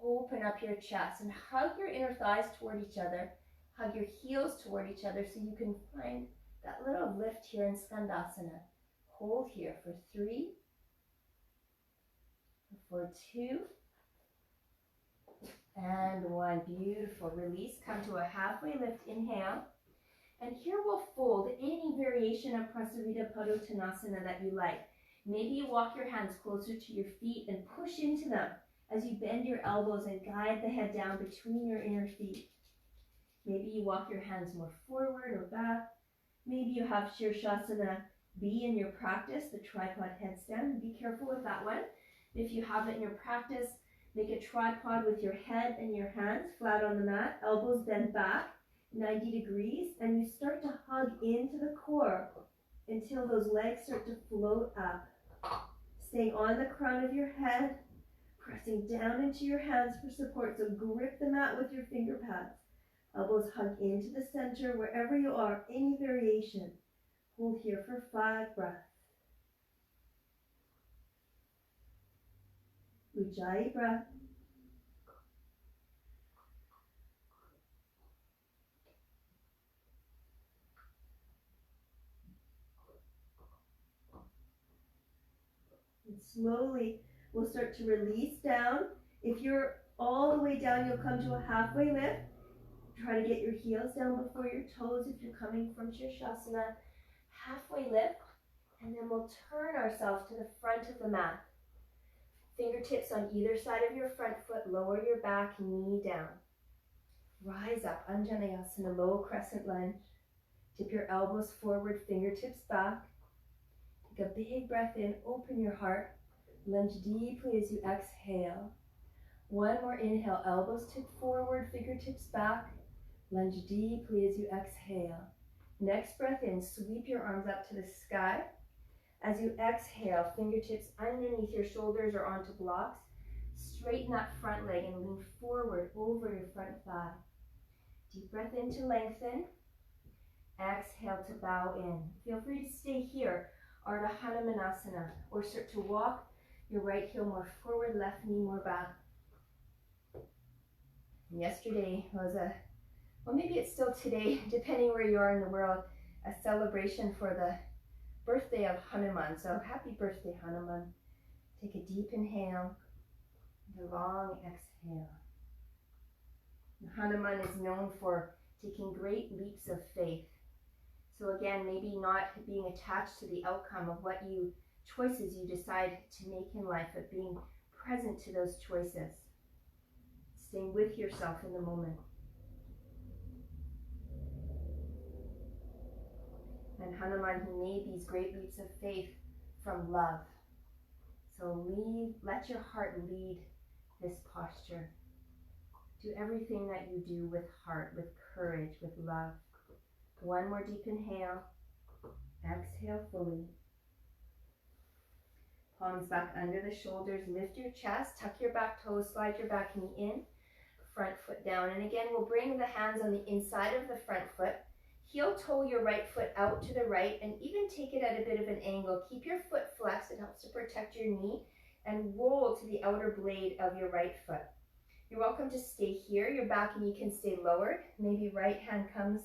[SPEAKER 2] Open up your chest and hug your inner thighs toward each other. Hug your heels toward each other so you can find That little lift here in Skandasana. Hold here for 3, for 2, and 1. Beautiful. Release. Come to a halfway lift. Inhale. And here we'll fold any variation of Prasarita Padottanasana that you like. Maybe you walk your hands closer to your feet and push into them as you bend your elbows and guide the head down between your inner feet. Maybe you walk your hands more forward or back. Maybe you have Shirshasana B in your practice, the tripod headstand. Be careful with that one. If you have it in your practice, make a tripod with your head and your hands flat on the mat, elbows bent back 90 degrees, and you start to hug into the core until those legs start to float up. Staying on the crown of your head, pressing down into your hands for support. So grip the mat with your finger pads. Elbows hug into the center wherever you are, any variation. Hold here for 5 breaths. Ujjayi breath. And slowly we'll start to release down. If you're all the way down, you'll come to a halfway lift. Try to get your heels down before your toes if you're coming from Shirshasana. Halfway lift, and then we'll turn ourselves to the front of the mat. Fingertips on either side of your front foot, lower your back, knee down. Rise up, Anjaneyasana, low crescent lunge. Tip your elbows forward, fingertips back. Take a big breath in, open your heart. Lunge deeply as you exhale. One more inhale, elbows tip forward, fingertips back. Lunge deeply as you exhale. Next breath in, sweep your arms up to the sky. As you exhale, fingertips underneath your shoulders or onto blocks. Straighten that front leg and lean forward over your front thigh. Deep breath in to lengthen. Exhale to bow in. Feel free to stay here, Ardha Hanumanasana, or start to walk your right heel more forward, left knee more back. Yesterday was well, maybe it's still today, depending where you are in the world, a celebration for the birthday of Hanuman. So happy birthday, Hanuman. Take a deep inhale and a long exhale. Hanuman is known for taking great leaps of faith. So again, maybe not being attached to the outcome of what choices you decide to make in life, but being present to those choices. Staying with yourself in the moment. And Hanuman, he made these great leaps of faith from love. So let your heart lead this posture. Do everything that you do with heart, with courage, with love. One more deep inhale. Exhale fully. Palms back under the shoulders. Lift your chest. Tuck your back toes. Slide your back knee in. Front foot down. And again, we'll bring the hands on the inside of the front foot. Heel toe your right foot out to the right and even take it at a bit of an angle. Keep your foot flexed. It helps to protect your knee. And roll to the outer blade of your right foot. You're welcome to stay here. Your back knee can stay lowered. Maybe right hand comes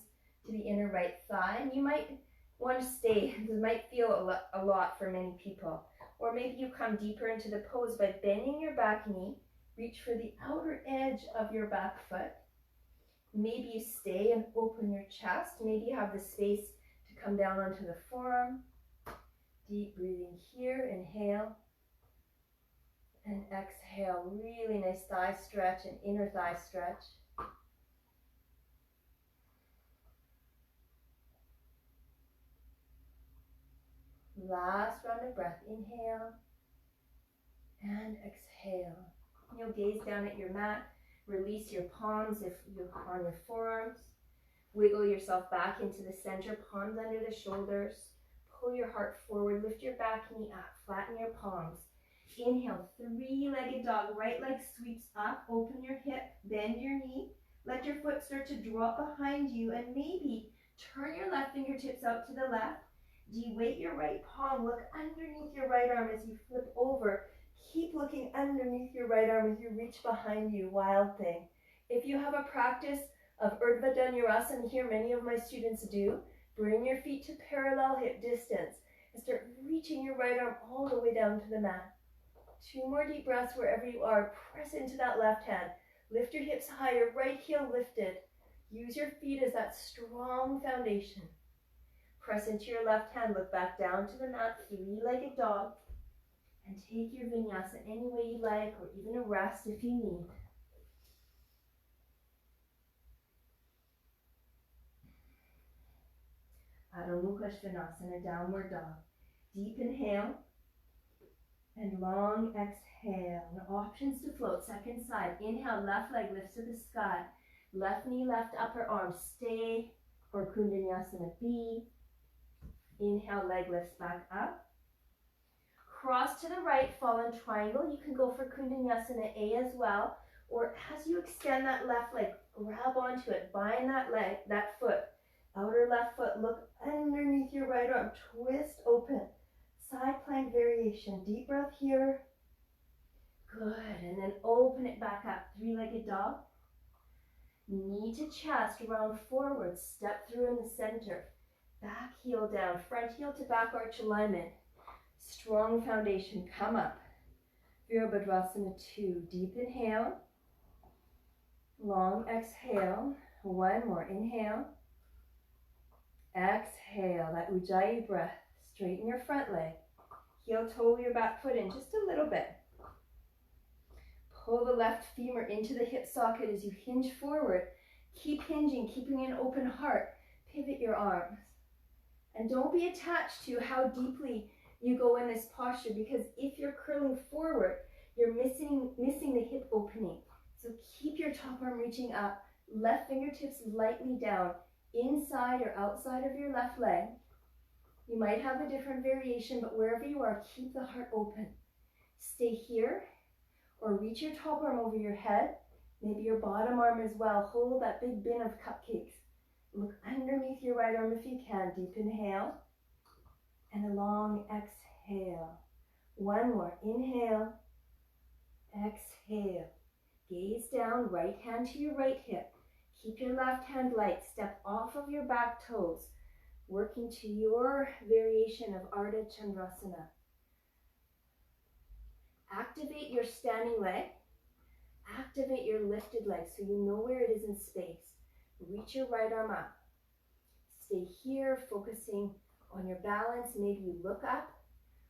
[SPEAKER 2] to the inner right thigh. And you might want to stay. This might feel a lot for many people. Or maybe you come deeper into the pose by bending your back knee. Reach for the outer edge of your back foot. Maybe you stay and open your chest. Maybe you have the space to come down onto the forearm. Deep breathing here. Inhale. And exhale. Really nice thigh stretch and inner thigh stretch. Last round of breath. Inhale and exhale. You'll gaze down at your mat. Release your palms if you're on your forearms. Wiggle yourself back into the center, palms under the shoulders. Pull your heart forward. Lift your back knee up. Flatten your palms. Inhale, 3-legged dog. Right leg sweeps up. Open your hip. Bend your knee. Let your foot start to drop behind you. And maybe turn your left fingertips out to the left. De-weight your right palm. Look underneath your right arm as you flip over. Keep looking underneath your right arm as you reach behind you. Wild thing. If you have a practice of Urdhva Dhanurasana here, many of my students do, Bring your feet to parallel hip distance and start reaching your right arm all the way down to the mat. 2 more deep breaths wherever you are. Press into that left hand. Lift your hips higher, right heel lifted. Use your feet as that strong foundation. Press into your left hand, look back down to the mat, 3-legged dog. And take your vinyasa any way you like, or even a rest if you need. Adho Mukha Svanasana, downward dog. Deep inhale and long exhale. Now options to float, second side. Inhale, left leg lifts to the sky. Left knee, left upper arm, stay for Kundalini B. Inhale, leg lifts back up. Cross to the right, fallen triangle. You can go for Kundalini A as well. Or as you extend that left leg, grab onto it, bind that leg, that foot. Outer left foot, look underneath your right arm, twist open. Side plank variation, deep breath here. Good, and then open it back up, 3-legged dog. Knee to chest, round forward, step through in the center. Back heel down, front heel to back arch alignment. Strong foundation, come up. Virabhadrasana 2, deep inhale. Long exhale, 1 more, inhale. Exhale, that Ujjayi breath. Straighten your front leg. Heel toe your back foot in just a little bit. Pull the left femur into the hip socket as you hinge forward. Keep hinging, keeping an open heart. Pivot your arms. And don't be attached to how deeply you go in this posture, because if you're curling forward, you're missing the hip opening. So keep your top arm reaching up. Left fingertips lightly down, inside or outside of your left leg. You might have a different variation, but wherever you are, keep the heart open. Stay here, or reach your top arm over your head, maybe your bottom arm as well. Hold that big bin of cupcakes. Look underneath your right arm if you can. Deep inhale, and a long exhale. 1 more, inhale, exhale. Gaze down, right hand to your right hip. Keep your left hand light, step off of your back toes. Working to your variation of Ardha Chandrasana. Activate your standing leg. Activate your lifted leg so you know where it is in space. Reach your right arm up. Stay here, focusing on your balance. Maybe you look up,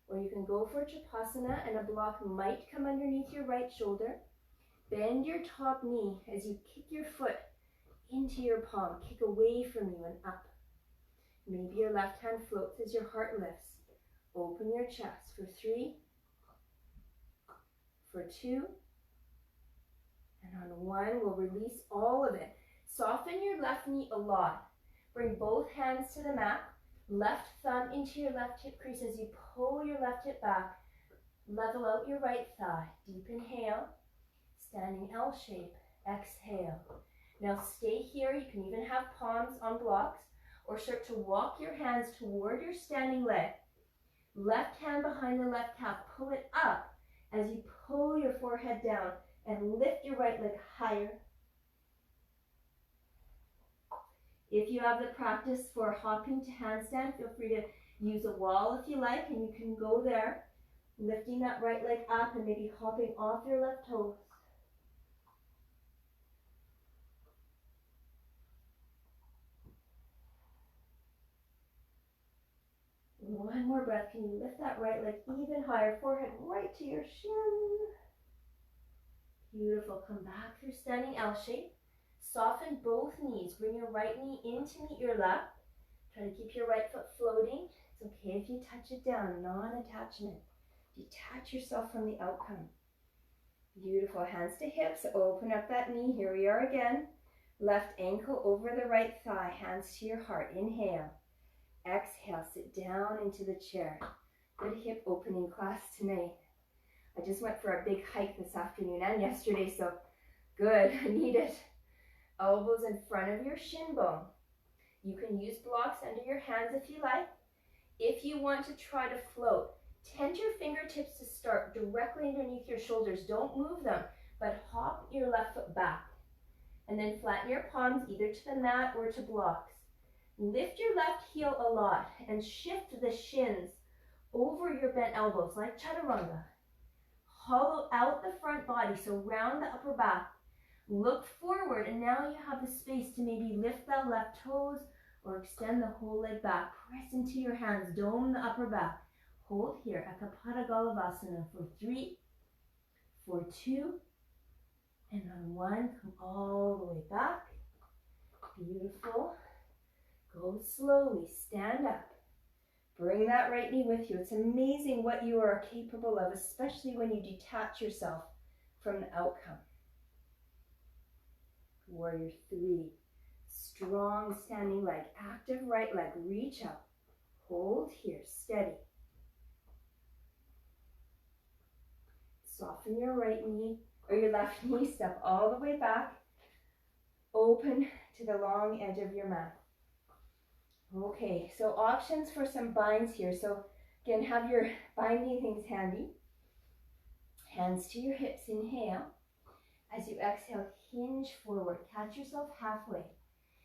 [SPEAKER 2] or you can go for Tripassana, and a block might come underneath your right shoulder. Bend your top knee as you kick your foot into your palm. Kick away from you and up. Maybe your left hand floats as your heart lifts. Open your chest for 3, for 2, and on 1, we'll release all of it. Soften your left knee a lot. Bring both hands to the mat. Left thumb into your left hip crease as you pull your left hip back. Level out your right thigh. Deep inhale, standing L shape. Exhale. Now stay here. You can even have palms on blocks, or start to walk your hands toward your standing leg. Left hand behind the left calf. Pull it up as you pull your forehead down and lift your right leg higher. If you have the practice for hopping to handstand, feel free to use a wall if you like, and you can go there, lifting that right leg up and maybe hopping off your left toes. One more breath. Can you lift that right leg even higher? Forehead right to your shin. Beautiful. Come back through standing L shape. Soften both knees. Bring your right knee in to meet your left. Try to keep your right foot floating. It's okay if you touch it down. Non-attachment. Detach yourself from the outcome. Beautiful. Hands to hips. Open up that knee. Here we are again. Left ankle over the right thigh. Hands to your heart. Inhale. Exhale, sit down into the chair. Good hip opening class tonight. I just went for a big hike this afternoon and yesterday, so good, I need it. Elbows in front of your shin bone. You can use blocks under your hands if you like. If you want to try to float, tend your fingertips to start directly underneath your shoulders. Don't move them, but hop your left foot back. And then flatten your palms either to the mat or to blocks. Lift your left heel a lot and shift the shins over your bent elbows like Chaturanga. Hollow out the front body, so round the upper back. Look forward, and now you have the space to maybe lift the left toes or extend the whole leg back. Press into your hands, dome the upper back. Hold here, Ekapada Galavasana for 3, for 2, and on 1, come all the way back. Beautiful. Go slowly, stand up. Bring that right knee with you. It's amazing what you are capable of, especially when you detach yourself from the outcome. Warrior 3. Strong standing leg, active right leg, reach out. Hold here, steady. Soften your right knee, or your left knee, step all the way back. Open to the long edge of your mat. Okay, so options for some binds here. So again, have your binding things handy. Hands to your hips, inhale. As you exhale, hinge forward, catch yourself halfway.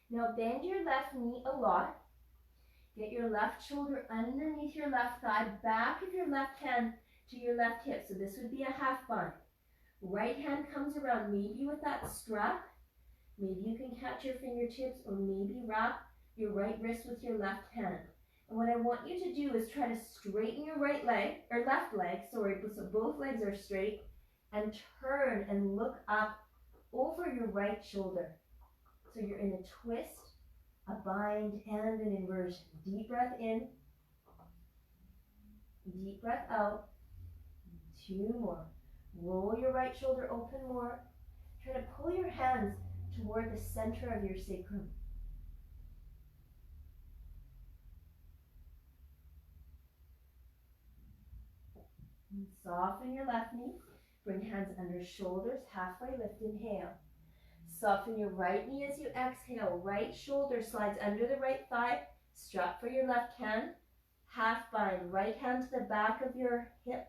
[SPEAKER 2] Now bend your left knee a lot. Get your left shoulder underneath your left thigh, back of your left hand to your left hip. So this would be a half bind. Right hand comes around, maybe with that strap. Maybe you can catch your fingertips, or maybe wrap your right wrist with your left hand. And what I want you to do is try to straighten your right leg, or left leg, sorry, so both legs are straight, and turn and look up over your right shoulder. So you're in a twist, a bind, and an inversion. Deep breath in, deep breath out. 2 more. Roll your right shoulder open more. Try to pull your hands toward the center of your sacrum. And soften your left knee. Bring hands under shoulders, halfway lift, inhale. Soften your right knee as you exhale. Right shoulder slides under the right thigh. Strap for your left hand. Half bind. Right hand to the back of your hip.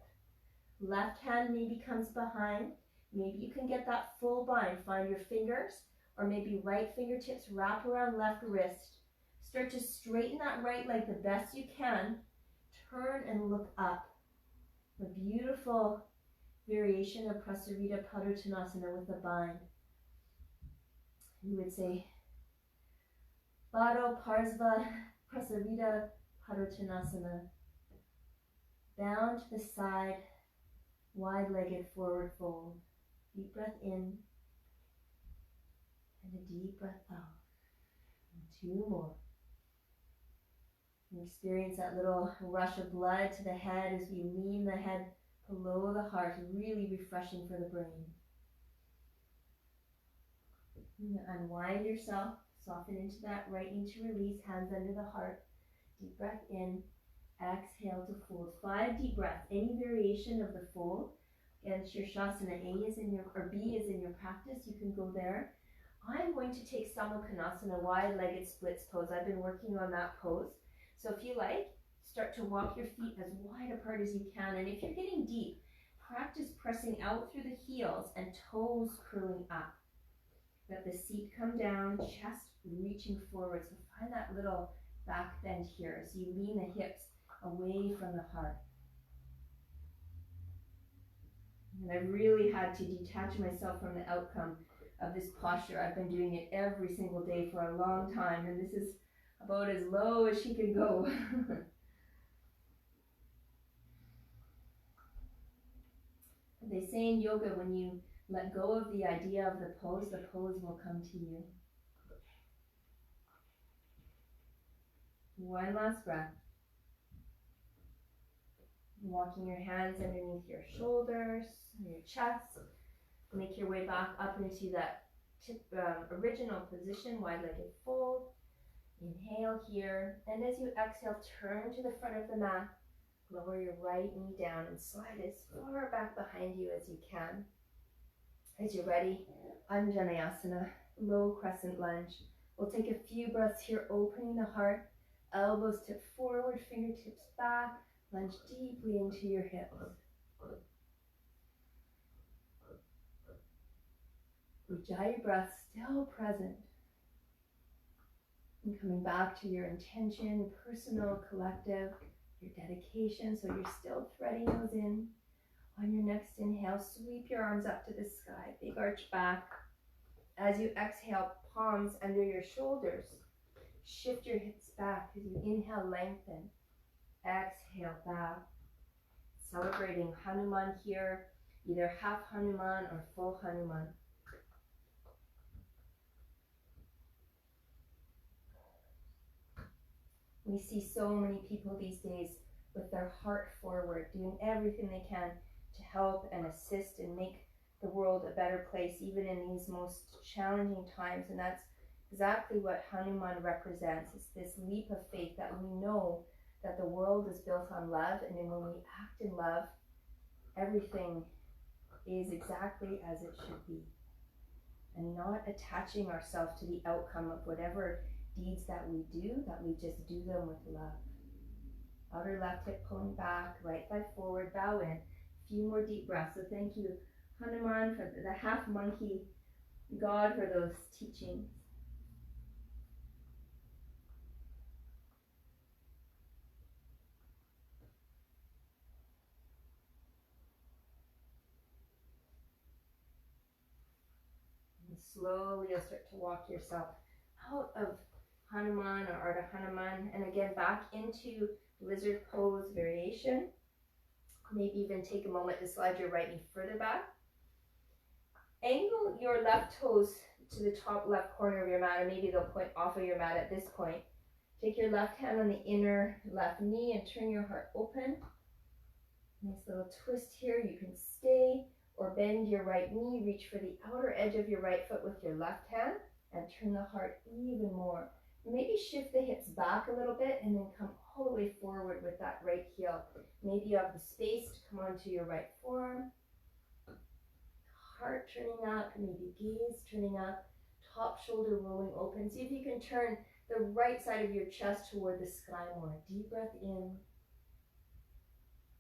[SPEAKER 2] Left hand maybe comes behind. Maybe you can get that full bind. Find your fingers, or maybe right fingertips wrap around left wrist. Start to straighten that right leg the best you can. Turn and look up. A beautiful variation of Prasarita Padottanasana with a bind. You would say Bado Parsva Prasarita Padottanasana. Bound to the side, wide-legged forward fold. Deep breath in, and a deep breath out. And 2 more. And experience that little rush of blood to the head as we lean the head below the heart, really refreshing for the brain. Unwind yourself, soften into that right knee to release, hands under the heart. Deep breath in, exhale to fold. 5 deep breaths. Any variation of the fold. Again, Shirshasana A is in your, or B is in your practice. You can go there. I'm going to take Samukhanasana, wide-legged splits pose. I've been working on that pose. So if you like, start to walk your feet as wide apart as you can. And if you're getting deep, practice pressing out through the heels and toes curling up. Let the seat come down, chest reaching forward. So find that little back bend here as you lean the hips away from the heart. And I really had to detach myself from the outcome of this posture. I've been doing it every single day for a long time, and this is about as low as she can go. They say in yoga, when you let go of the idea of the pose will come to you. One last breath. Walking your hands underneath your shoulders, your chest. Make your way back up into that original position, wide-legged fold. Inhale here, and as you exhale, turn to the front of the mat. Lower your right knee down and slide as far back behind you as you can. As you're ready, Anjaneyasana, low crescent lunge. We'll take a few breaths here, opening the heart, elbows tip forward, fingertips back, lunge deeply into your hips. Ujjayi breath still present.
[SPEAKER 1] And coming back to your intention, personal, collective, your dedication. So you're still threading those in. On your next inhale, sweep your arms up to the sky, big arch back. As you exhale, palms under your shoulders. Shift your hips back as you inhale, lengthen. Exhale, back. Celebrating Hanuman here, either half Hanuman or full Hanuman. We see so many people these days with their heart forward, doing everything they can to help and assist and make the world a better place, even in these most challenging times. And that's exactly what Hanuman represents. It's this leap of faith that we know that the world is built on love, and then when we act in love, everything is exactly as it should be. And not attaching ourselves to the outcome of whatever deeds that we do, that we just do them with love. Outer left hip pulling back, right thigh forward, bow in. A few more deep breaths. So thank you, Hanuman, for the half monkey god, for those teachings. And slowly you'll start to walk yourself out of Hanuman or Ardha Hanuman, and again back into lizard pose variation. Maybe even take a moment to slide your right knee further back. Angle your left toes to the top left corner of your mat, or maybe they'll point off of your mat at this point. Take your left hand on the inner left knee and turn your heart open. Nice little twist here. You can stay or bend your right knee, reach for the outer edge of your right foot with your left hand, and turn the heart even more. Maybe shift the hips back a little bit and then come all the way forward with that right heel. Maybe you have the space to come onto your right forearm. Heart turning up, maybe gaze turning up, top shoulder rolling open. See if you can turn the right side of your chest toward the sky more. Deep breath in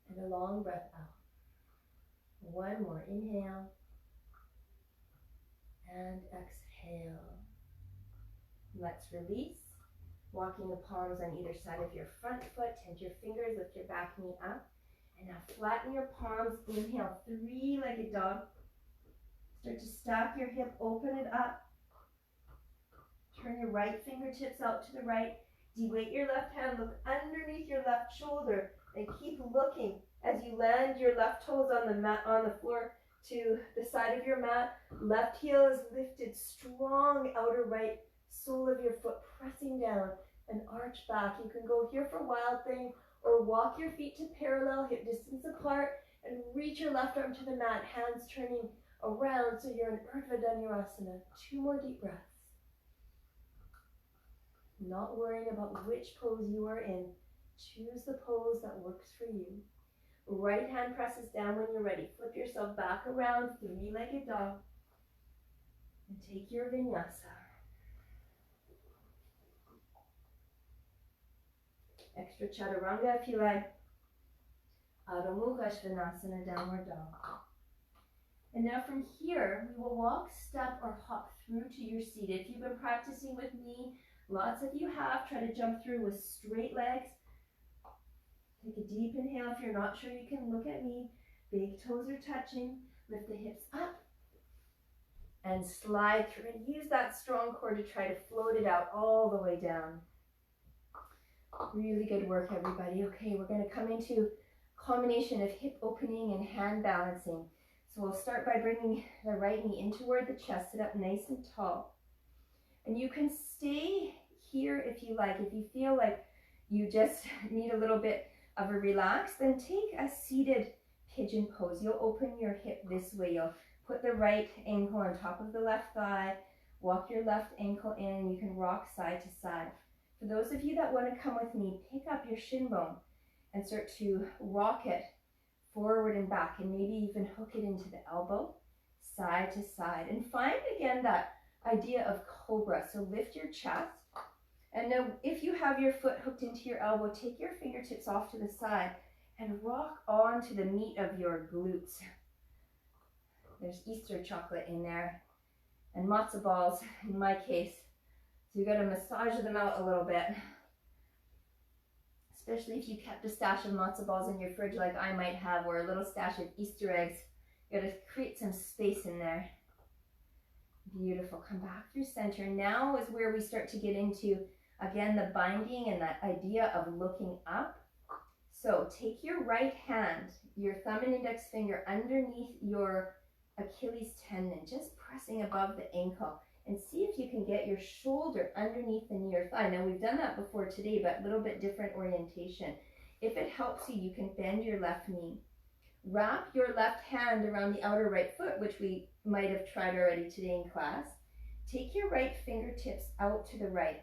[SPEAKER 1] and a long breath out. One more, inhale and exhale. Let's release. Walking the palms on either side of your front foot. Tend your fingers, lift your back knee up. And now flatten your palms. Inhale, three-legged dog. Start to stack your hip, open it up. Turn your right fingertips out to the right. De-weight your left hand, look underneath your left shoulder, and keep looking as you land your left toes on the mat, on the floor to the side of your mat. Left heel is lifted, strong outer right sole of your foot pressing down and arch back. You can go here for wild thing or walk your feet to parallel, hip distance apart, and reach your left arm to the mat, hands turning around so you're in Urdhva Dhanurasana. 2 more deep breaths. Not worrying about which pose you are in. Choose the pose that works for you. Right hand presses down when you're ready. Flip yourself back around, three-legged dog, and take your Vinyasa. Extra Chaturanga if you like. Adho Mukha Svanasana, downward dog. And now from here, we will walk, step, or hop through to your seat. If you've been practicing with me, lots of you have, try to jump through with straight legs. Take a deep inhale. If you're not sure, you can look at me. Big toes are touching. Lift the hips up and slide through. And use that strong core to try to float it out all the way down. Really good work, everybody. Okay, we're going to come into a combination of hip opening and hand balancing. So we'll start by bringing the right knee in toward the chest. Sit up nice and tall. And you can stay here if you like. If you feel like you just need a little bit of a relax, then take a seated pigeon pose. You'll open your hip this way. You'll put the right ankle on top of the left thigh. Walk your left ankle in. You can rock side to side. For those of you that want to come with me, pick up your shin bone and start to rock it forward and back, and maybe even hook it into the elbow, side to side. And find again that idea of cobra. So lift your chest. And now if you have your foot hooked into your elbow, take your fingertips off to the side and rock onto the meat of your glutes. There's Easter chocolate in there and matzo balls in my case. So you got to massage them out a little bit. Especially if you kept a stash of matzo balls in your fridge like I might have, or a little stash of Easter eggs. You got to create some space in there. Beautiful. Come back through center. Now is where we start to get into, again, the binding and that idea of looking up. So take your right hand, your thumb and index finger underneath your Achilles tendon, just pressing above the ankle, and see if you can get your shoulder underneath the knee or thigh. Now we've done that before today, but a little bit different orientation. If it helps you, you can bend your left knee. Wrap your left hand around the outer right foot, which we might have tried already today in class. Take your right fingertips out to the right.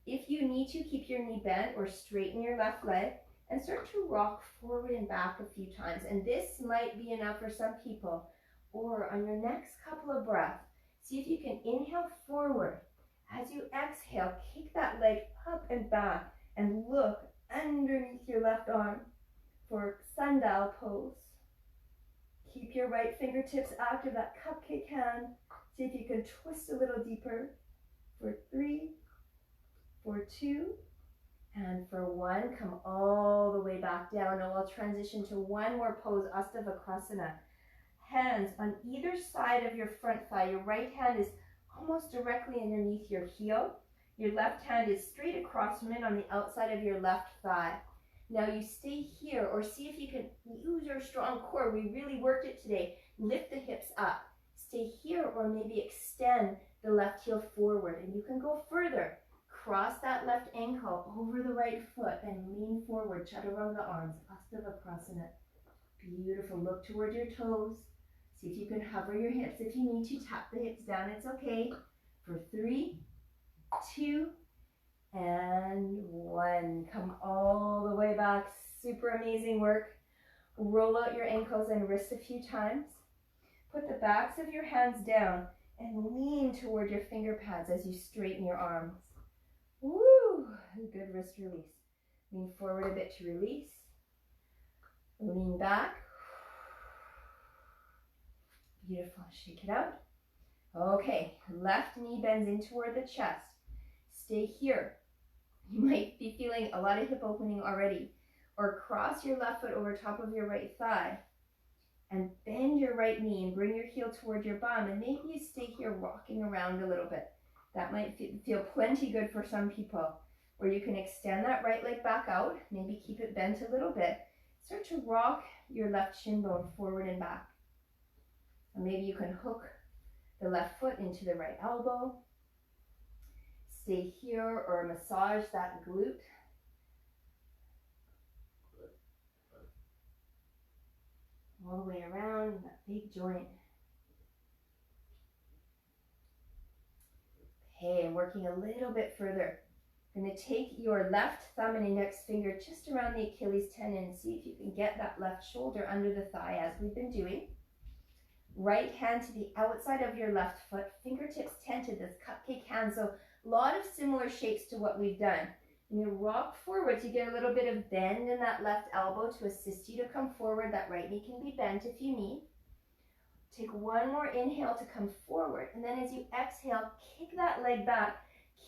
[SPEAKER 1] If you need to, keep your knee bent or straighten your left leg and start to rock forward and back a few times. And this might be enough for some people. Or on your next couple of breaths, see if you can inhale forward. As you exhale, kick that leg up and back and look underneath your left arm for sundial pose. Keep your right fingertips active, that cupcake hand. See if you can twist a little deeper for 3, for 2, and for 1. Come all the way back down. Now we'll transition to one more pose, Astavakrasana. Hands on either side of your front thigh. Your right hand is almost directly underneath your heel. Your left hand is straight across from it on the outside of your left thigh. Now you stay here, or see if you can use your strong core. We really worked it today. Lift the hips up. Stay here, or maybe extend the left heel forward. And you can go further. Cross that left ankle over the right foot and lean forward. Chaturanga arms, Astavakrasana. Beautiful. Look toward your toes. See if you can hover your hips. If you need to, tap the hips down. It's okay. For 3, 2, and 1. Come all the way back. Super amazing work. Roll out your ankles and wrists a few times. Put the backs of your hands down and lean toward your finger pads as you straighten your arms. Woo! Good wrist release. Lean forward a bit to release. Lean back. Beautiful. Shake it out. Okay, left knee bends in toward the chest. Stay here. You might be feeling a lot of hip opening already. Or cross your left foot over top of your right thigh and bend your right knee and bring your heel toward your bum. And maybe you stay here rocking around a little bit. That might feel plenty good for some people. Or you can extend that right leg back out. Maybe keep it bent a little bit. Start to rock your left shin bone forward and back. And maybe you can hook the left foot into the right elbow. Stay here or massage that glute. All the way around that big joint. Okay, and working a little bit further. You're going to take your left thumb and index finger just around the Achilles tendon and see if you can get that left shoulder under the thigh as we've been doing. Right hand to the outside of your left foot, fingertips tented, this cupcake hand. So a lot of similar shapes to what we've done. And you rock forward, you get a little bit of bend in that left elbow to assist you to come forward. That right knee can be bent if you need. Take one more inhale to come forward. And then as you exhale, kick that leg back.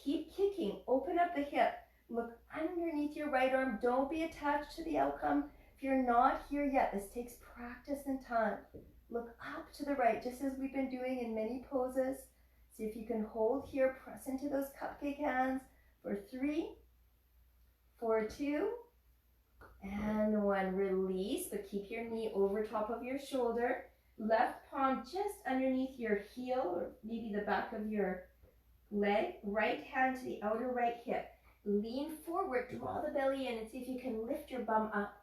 [SPEAKER 1] Keep kicking. Open up the hip. Look underneath your right arm. Don't be attached to the outcome. If you're not here yet, this takes practice and time. Look up to the right, just as we've been doing in many poses. See if you can hold here. Press into those cupcake hands for 3, for 2, and 1. Release, but keep your knee over top of your shoulder. Left palm just underneath your heel, or maybe the back of your leg. Right hand to the outer right hip. Lean forward, draw the belly in, and see if you can lift your bum up.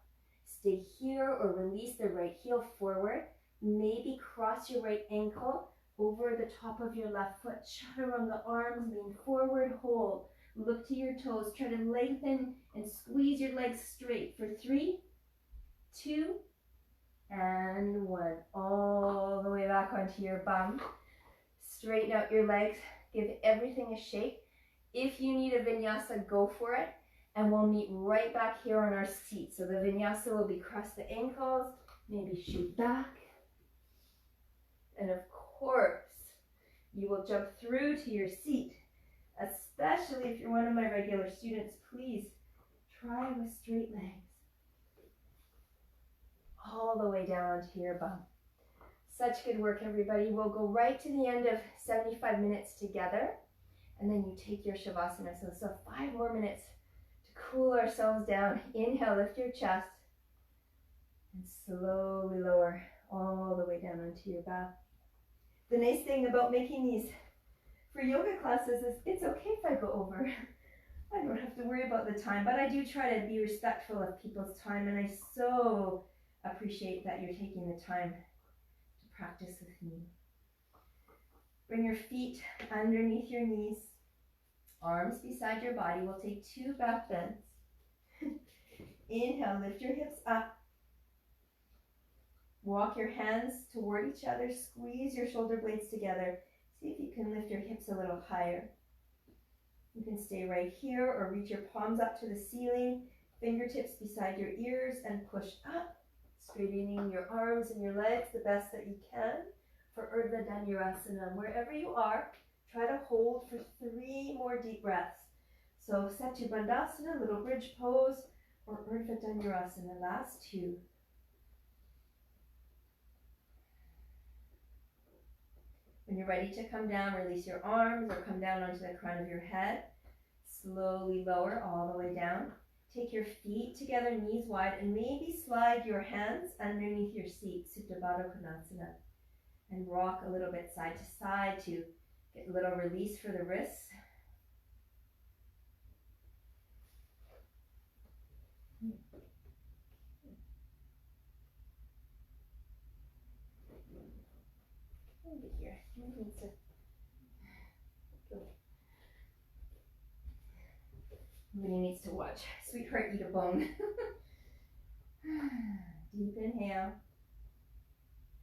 [SPEAKER 1] Stay here or release the right heel forward. Maybe cross your right ankle over the top of your left foot. Chaturanga arms, lean forward, hold. Look to your toes. Try to lengthen and squeeze your legs straight for 3, 2, and 1. All the way back onto your bum. Straighten out your legs. Give everything a shake. If you need a vinyasa, go for it. And we'll meet right back here on our seat. So the vinyasa will be cross the ankles, maybe shoot back. And of course, you will jump through to your seat,
[SPEAKER 2] especially if you're one of my regular students, please try with straight legs. All the way down to your bum. Such good work, everybody. We'll go right to the end of 75 minutes together, and then you take your Shavasana. So 5 more minutes to cool ourselves down. Inhale, lift your chest, and slowly lower all the way down onto your back. The nice thing about making these for yoga classes is it's okay if I go over. I don't have to worry about the time, but I do try to be respectful of people's time, and I so appreciate that you're taking the time to practice with me. Bring your feet underneath your knees, arms beside your body. We'll take 2 back bends. Inhale, lift your hips up. Walk your hands toward each other, squeeze your shoulder blades together. See if you can lift your hips a little higher. You can stay right here or reach your palms up to the ceiling, fingertips beside your ears, and push up, straightening your arms and your legs the best that you can for Urdhva Dhanurasana. Wherever you are, try to hold for 3 more deep breaths. So Setu Bandhasana, little bridge pose, or Urdhva Dhanurasana, last 2. When you're ready to come down, release your arms or come down onto the crown of your head. Slowly lower all the way down. Take your feet together, knees wide, and maybe slide your hands underneath your seat, Supta Baddha Konasana, and rock a little bit side to side to get a little release for the wrists. Over here. Somebody needs to watch Sweetheart eat a bone. Deep inhale.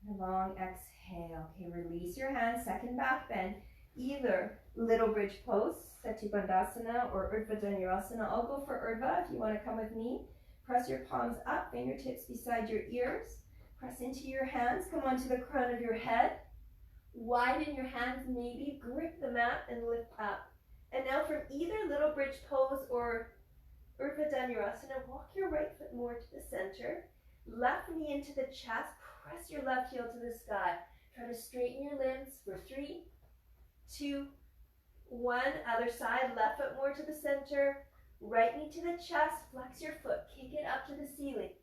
[SPEAKER 2] And a long exhale. Okay, release your hands. Second back bend. Either little bridge pose, Setu Bandhasana, or Urdhva Dhanurasana. I'll go for Urdhva if you want to come with me. Press your palms up, fingertips beside your ears. Press into your hands. Come onto the crown of your head. Widen your hands, maybe grip the mat and lift up. And now from either little bridge pose or Urdhva Dhanurasana, walk your right foot more to the center. Left knee into the chest. Press your left heel to the sky. Try to straighten your limbs for 3, 2, 1. Other side, left foot more to the center. Right knee to the chest. Flex your foot. Kick it up to the ceiling.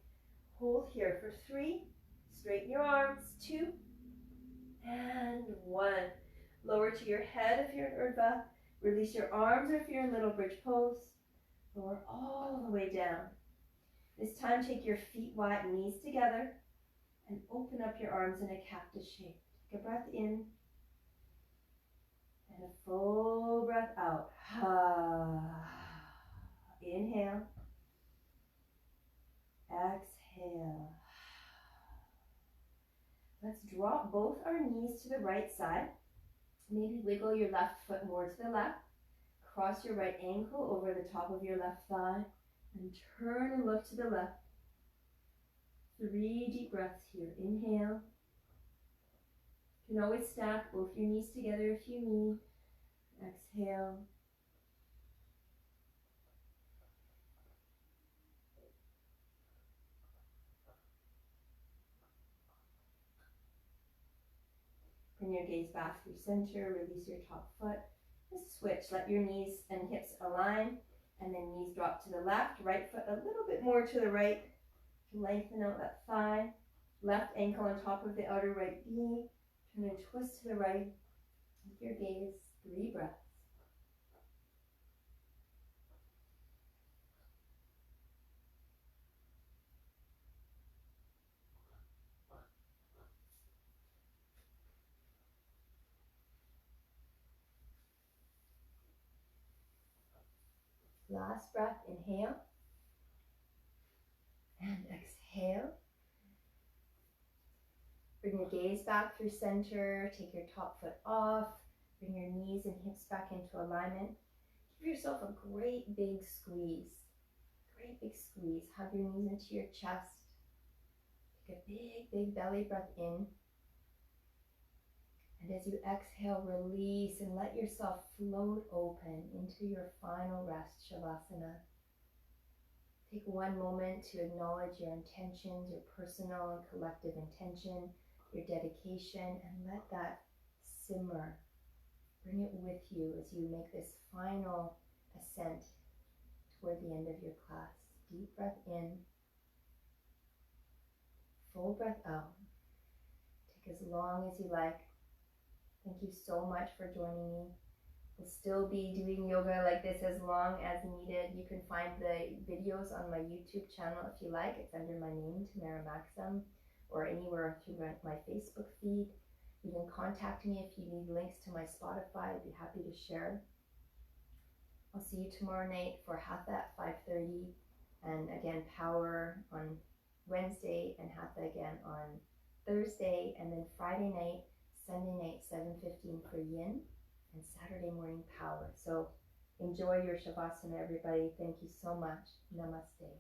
[SPEAKER 2] Hold here for 3. Straighten your arms. 2. And 1. Lower to your head if you're in Urdhva. Release your arms if you're in little bridge pose. Lower all the way down. This time take your feet wide, knees together, and open up your arms in a cactus shape. Take a breath in. And a full breath out. Inhale. Exhale. Let's drop both our knees to the right side. Maybe wiggle your left foot more to the left. Cross your right ankle over the top of your left thigh. And turn and look to the left. 3 deep breaths here. Inhale. You can always stack both your knees together if you need. Exhale. Bring your gaze back through center, release your top foot. Just switch, let your knees and hips align, and then knees drop to the left, right foot a little bit more to the right to lengthen out that thigh. Left ankle on top of the outer right knee. Turn and twist to the right with your gaze. 3 breaths. Last breath, inhale and exhale. Bring your gaze back through center, take your top foot off, bring your knees and hips back into alignment. Give yourself a great big squeeze. Great big squeeze. Hug your knees into your chest. Take a big, big belly breath in.
[SPEAKER 1] And as you exhale, release and let yourself float open into your final rest, Shavasana. Take one moment to acknowledge your intentions, your personal and collective intention, your dedication, and let that simmer. Bring it with you as you make this final ascent toward the end of your class. Deep breath in, full breath out. Take as long as you like. Thank you so much for joining me. We'll still be doing yoga like this as long as needed. You can find the videos on my YouTube channel if you like. It's under my name, Tamara Maxim, or anywhere through my Facebook feed. You can contact me if you need links to my Spotify. I'd be happy to share. I'll see you tomorrow night for Hatha at 5:30, and again Power on Wednesday and Hatha again on Thursday, and then Friday night, Sunday night 7:15 for Yin, and Saturday morning Power. So enjoy your Shavasana, everybody. Thank you so much. Namaste.